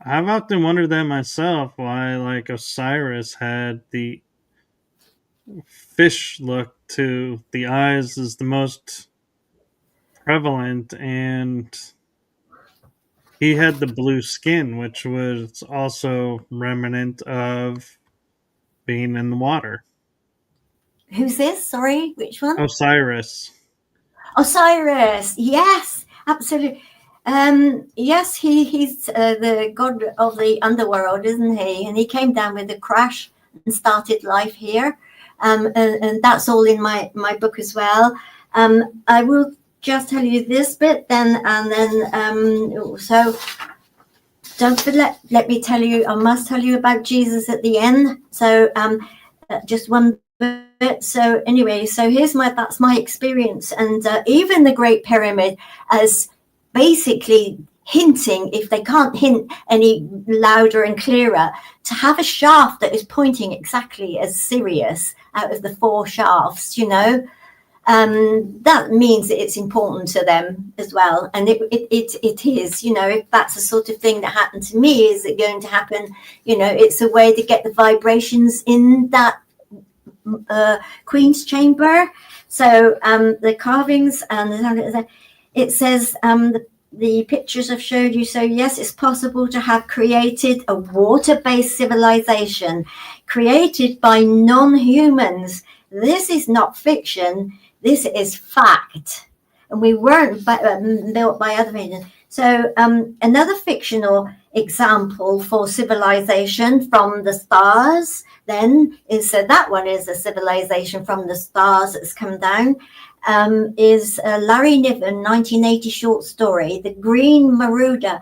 I've often wondered that myself, why like Osiris had the fish look to the eyes is the most prevalent, and he had the blue skin, which was also remnant of being in the water. Who's this? Sorry, which one? Osiris. Osiris. Yes, absolutely. Yes, he's the god of the underworld, isn't he? And he came down with a crash and started life here. And that's all in my book as well. I will just tell you this bit then, and then so don't let me tell you. I must tell you about Jesus at the end. So just one bit. So anyway, so that's my experience, and even the Great Pyramid as basically hinting, if they can't hint any louder and clearer, to have a shaft that is pointing exactly as Sirius out of the 4 shafts, you know. That means that it's important to them as well, and it is, you know, if that's the sort of thing that happened to me, is it going to happen, you know, it's a way to get the vibrations in that Queen's chamber. So the carvings and it says the pictures I've showed you. So yes, it's possible to have created a water-based civilization created by non-humans. This is not fiction. This is fact. And we weren't built by other regions. So another fictional example for civilization from the stars then is, so that one is a civilization from the stars that's come down, is Larry Niven 1980 short story, The Green Marauder,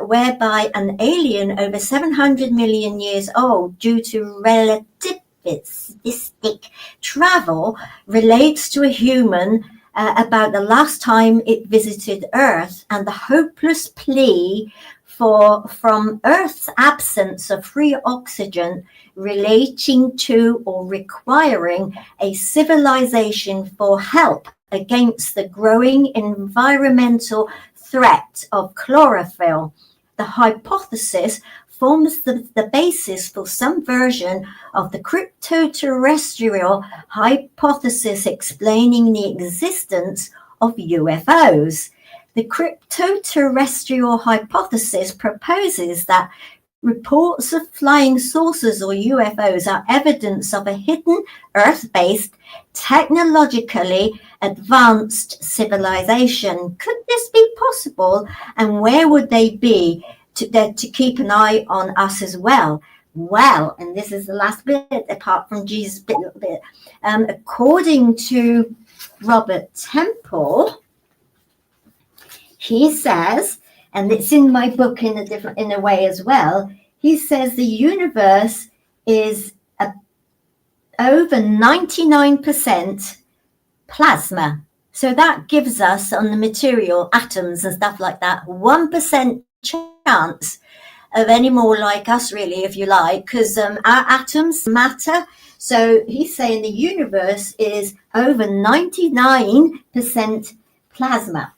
whereby an alien over 700 million years old, due to relativistic travel, relates to a human about the last time it visited Earth and the hopeless plea from Earth's absence of free oxygen, relating to or requiring a civilization for help against the growing environmental threat of chlorophyll. The hypothesis forms the basis for some version of the crypto-terrestrial hypothesis explaining the existence of UFOs. The crypto-terrestrial hypothesis proposes that reports of flying saucers or UFOs are evidence of a hidden Earth-based, technologically advanced civilization. Could this be possible? And where would they be to keep an eye on us as well? Well, and this is the last bit, apart from Jesus' bit, according to Robert Temple, he says, and it's in my book in a way as well, he says the universe is over 99% plasma. So that gives us, on the material, atoms and stuff like that, 1% chance of any more like us, really, if you like, because our atoms matter. So he's saying the universe is over 99% plasma.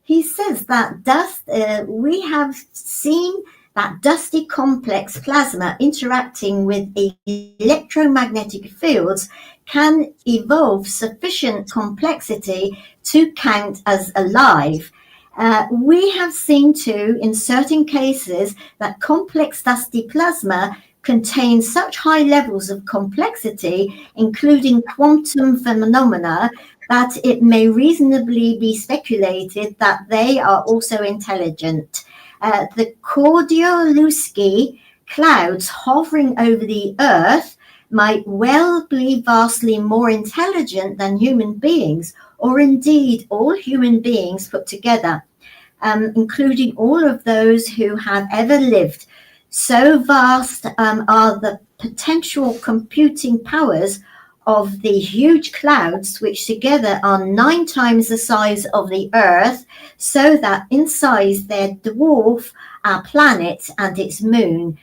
He says that we have seen that dusty complex plasma interacting with electromagnetic fields can evolve sufficient complexity to count as alive. We have seen too, in certain cases, that complex dusty plasma contains such high levels of complexity, including quantum phenomena, that it may reasonably be speculated that they are also intelligent. The Kordylewski clouds hovering over the Earth might well be vastly more intelligent than human beings, or indeed all human beings put together, including all of those who have ever lived. So vast are the potential computing powers of the huge clouds, which together are 9 times the size of the Earth, so that in size they dwarf our planet and its moon.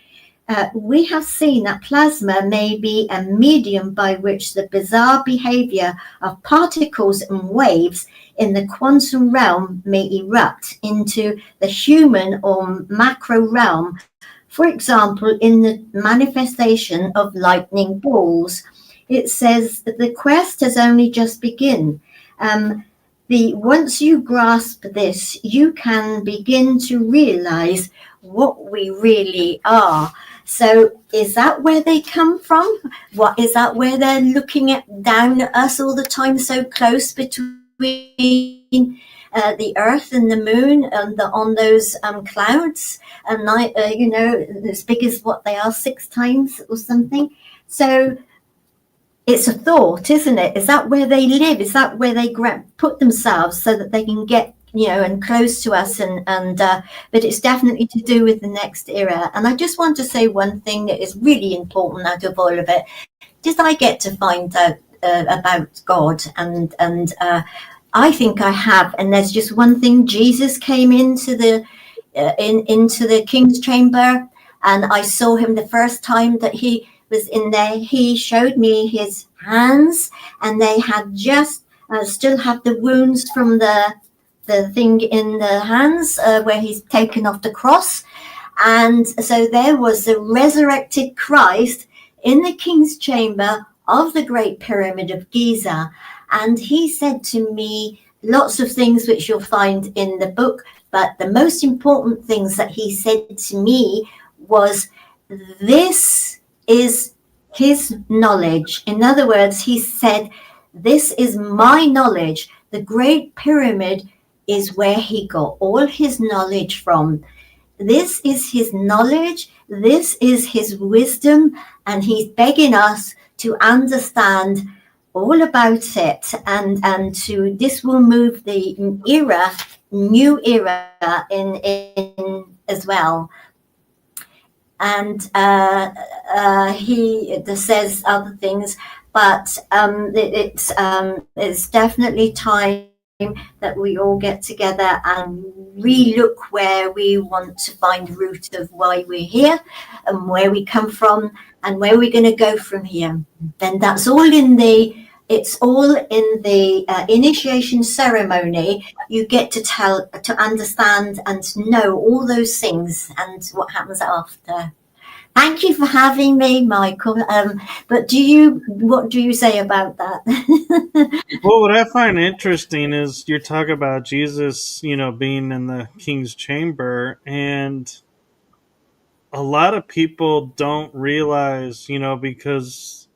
We have seen that plasma may be a medium by which the bizarre behavior of particles and waves in the quantum realm may erupt into the human or macro realm, for example, in the manifestation of lightning balls. It says that the quest has only just begun. Once you grasp this, you can begin to realize what we really are. So is that where they come from? What is that where they're looking down at us all the time, so close between the Earth and the Moon and on those clouds, and as big as what they are, 6 times or something? So it's a thought, isn't it? Is that where they live? Is that where they put themselves so that they can get, and close to us? But it's definitely to do with the next era. And I just want to say one thing that is really important out of all of it. Did I get to find out about God? And I think I have. And there's just one thing. Jesus came into the king's chamber, and I saw him the first time that he was in there. He showed me his hands, and they had just still have the wounds from the thing in the hands where he's taken off the cross. And so there was the resurrected Christ in the king's chamber of the Great Pyramid of Giza. And he said to me lots of things which you'll find in the book, but the most important things that he said to me was, this is his knowledge. In other words, he said, this is my knowledge. The Great Pyramid is where he got all his knowledge from. This is his knowledge. This is his wisdom. And he's begging us to understand all about it. And to this will move the new era in as well. And he says other things, but it's definitely time that we all get together and relook where we want to find the root of why we're here and where we come from and where we're going to go from here. Then that's all it's all in the initiation ceremony. You get to understand and to know all those things and what happens after. Thank you for having me, Michael. But what do you say about that? Well, what I find interesting is you're talking about Jesus, being in the king's chamber, and a lot of people don't realize, because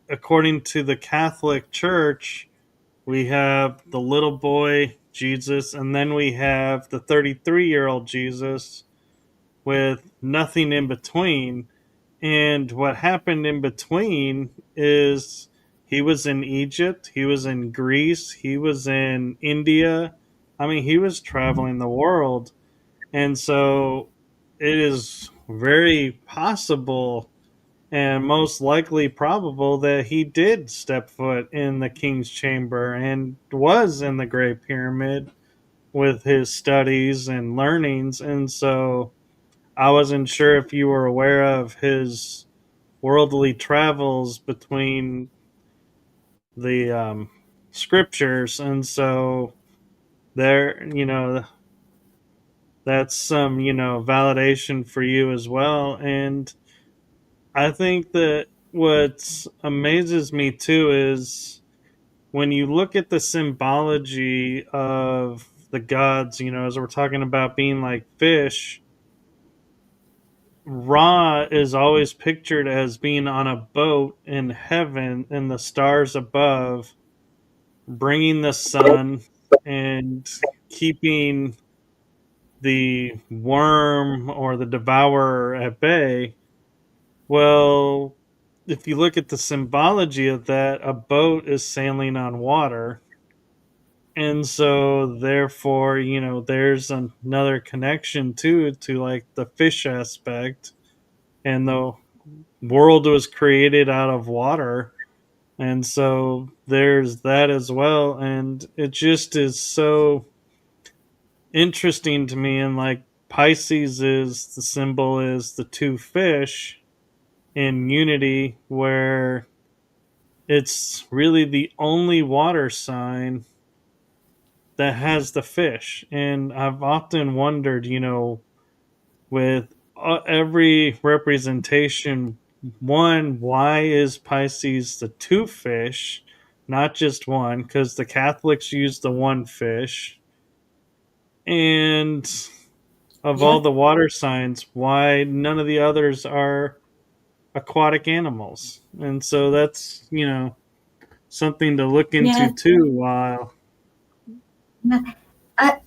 according to the Catholic Church, we have the little boy Jesus, and then we have the 33-year-old Jesus with nothing in between. And what happened in between is he was in Egypt, he was in Greece, he was in India. I mean, he was traveling the world. And so it is very possible and most likely probable that he did step foot in the king's chamber and was in the Great Pyramid with his studies and learnings. And so I wasn't sure if you were aware of his worldly travels between the scriptures. And so there, that's some, validation for you as well. And I think that what amazes me too is when you look at the symbology of the gods, as we're talking about being like fish, Ra is always pictured as being on a boat in heaven and the stars above, bringing the sun and keeping the worm or the devourer at bay. Well, if you look at the symbology of that, a boat is sailing on water. And so therefore, there's another connection to like the fish aspect, and the world was created out of water. And so there's that as well. And it just is so interesting to me. And like Pisces is the symbol is the two fish in unity, where it's really the only water sign that has the fish. And I've often wondered, with every representation, one, why is Pisces the two fish, not just one? Because the Catholics use the one fish. And of all the water signs, why none of the others are aquatic animals? And so that's, something to look into too while.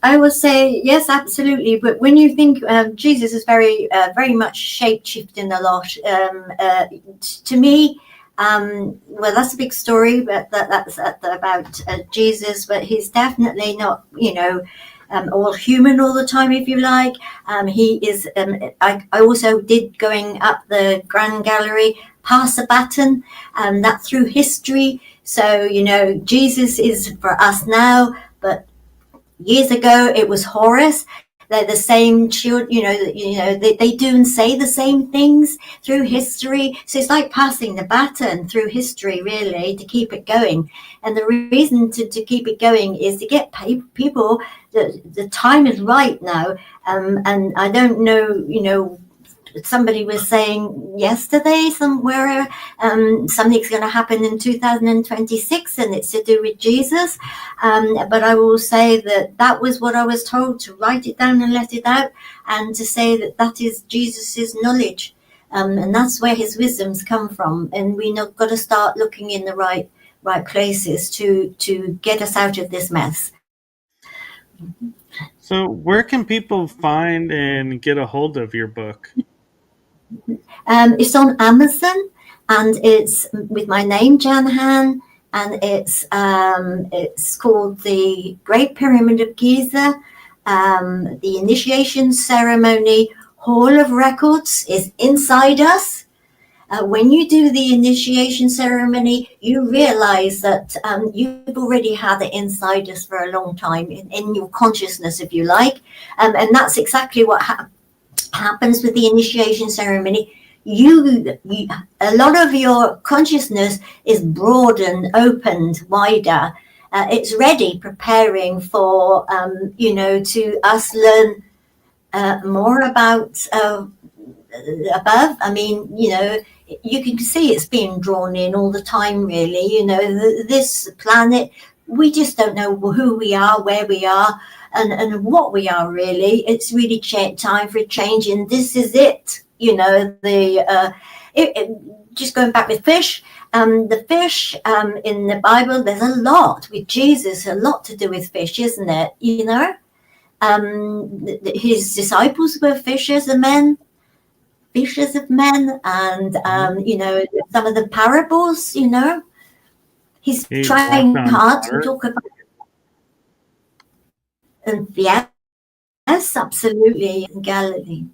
I would say yes, absolutely. But when you think Jesus is very much shape-shifting a lot, to me, well, that's a big story, but that's about Jesus. But he's definitely not, all human all the time, if you like. He is. I also did going up the Grand Gallery, pass a baton, that through history. So Jesus is for us now, but years ago it was Horus. they're the same children, they do and say the same things through history. So it's like passing the baton through history, really, to keep it going. And the reason to keep it going is to get people, the time is right now. And I don't know, somebody was saying yesterday somewhere, something's going to happen in 2026 and it's to do with Jesus. But I will say that was what I was told, to write it down and let it out, and to say that is Jesus's knowledge. And that's where his wisdoms come from. And we've got to start looking in the right places to get us out of this mess. So where can people find and get a hold of your book? It's on Amazon, and it's with my name, Jan Hann, and it's called The Great Pyramid of Giza. The initiation ceremony Hall of Records is inside us. When you do the initiation ceremony, you realize that you've already had it inside us for a long time, in your consciousness, if you like. And that's exactly what happens with the initiation ceremony. A lot of your consciousness is broadened, opened, wider. It's ready, preparing for, to us learn more about above. I mean, you can see it's being drawn in all the time, really. This planet, we just don't know who we are, where we are, and what we are, really. It's really time for a change, and this is it. Just going back with fish, the fish in the Bible, there's a lot with Jesus, a lot to do with fish, isn't it? His disciples were fishers of men, and some of the parables, he's trying hard to talk about. And yes, absolutely, in Galilee.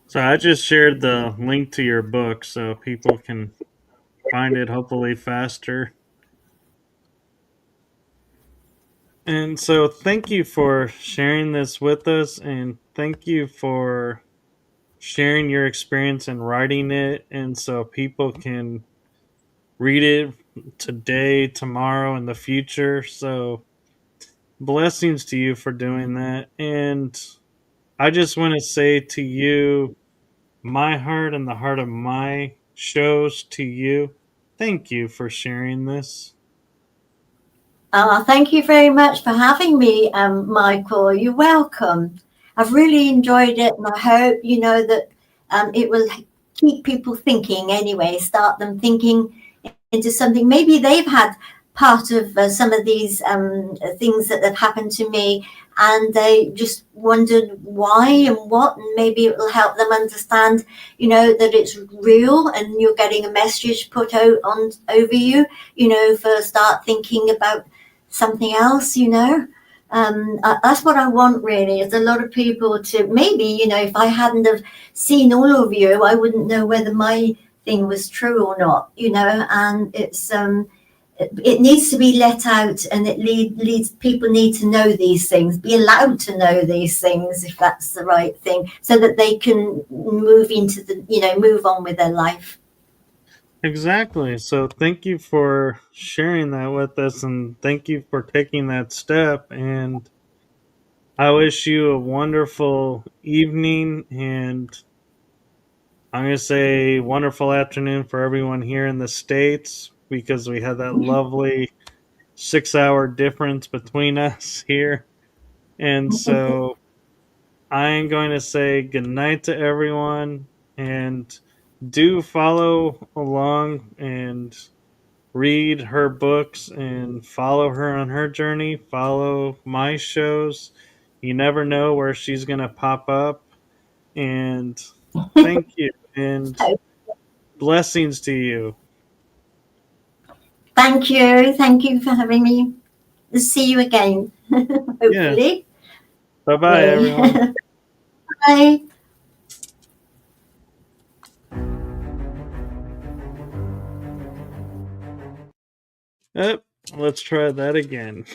So I just shared the link to your book so people can find it hopefully faster. And so thank you for sharing this with us, and thank you for sharing your experience in writing it, and so people can read it today, tomorrow, in the future. So blessings to you for doing that. And I just want to say to you, my heart and the heart of my shows to you, thank you for sharing this. Thank you very much for having me, Michael. You're welcome. I've really enjoyed it, and I hope, that it will keep people thinking anyway, start them thinking into something. Maybe they've had part of some of these things that have happened to me, and they just wondered why and what, and maybe it will help them understand, that it's real, and you're getting a message put out over you, for start thinking about something else. That's what I want, really, is a lot of people to maybe, if I hadn't have seen all of you, I wouldn't know whether my thing was true or not, and it's it needs to be let out, and it leads people need to know these things, be allowed to know these things, if that's the right thing, so that they can move move on with their life. Exactly. So thank you for sharing that with us, and thank you for taking that step. And I wish you a wonderful evening, and I'm going to say wonderful afternoon for everyone here in the States, because we have that lovely 6-hour difference between us here. And so I'm going to say good night to everyone, and do follow along and read her books and follow her on her journey. Follow my shows. You never know where she's going to pop up. And thank you, and blessings to you. Thank you for having me. See you again, hopefully. Yeah. Bye everyone. Bye. Let's try that again.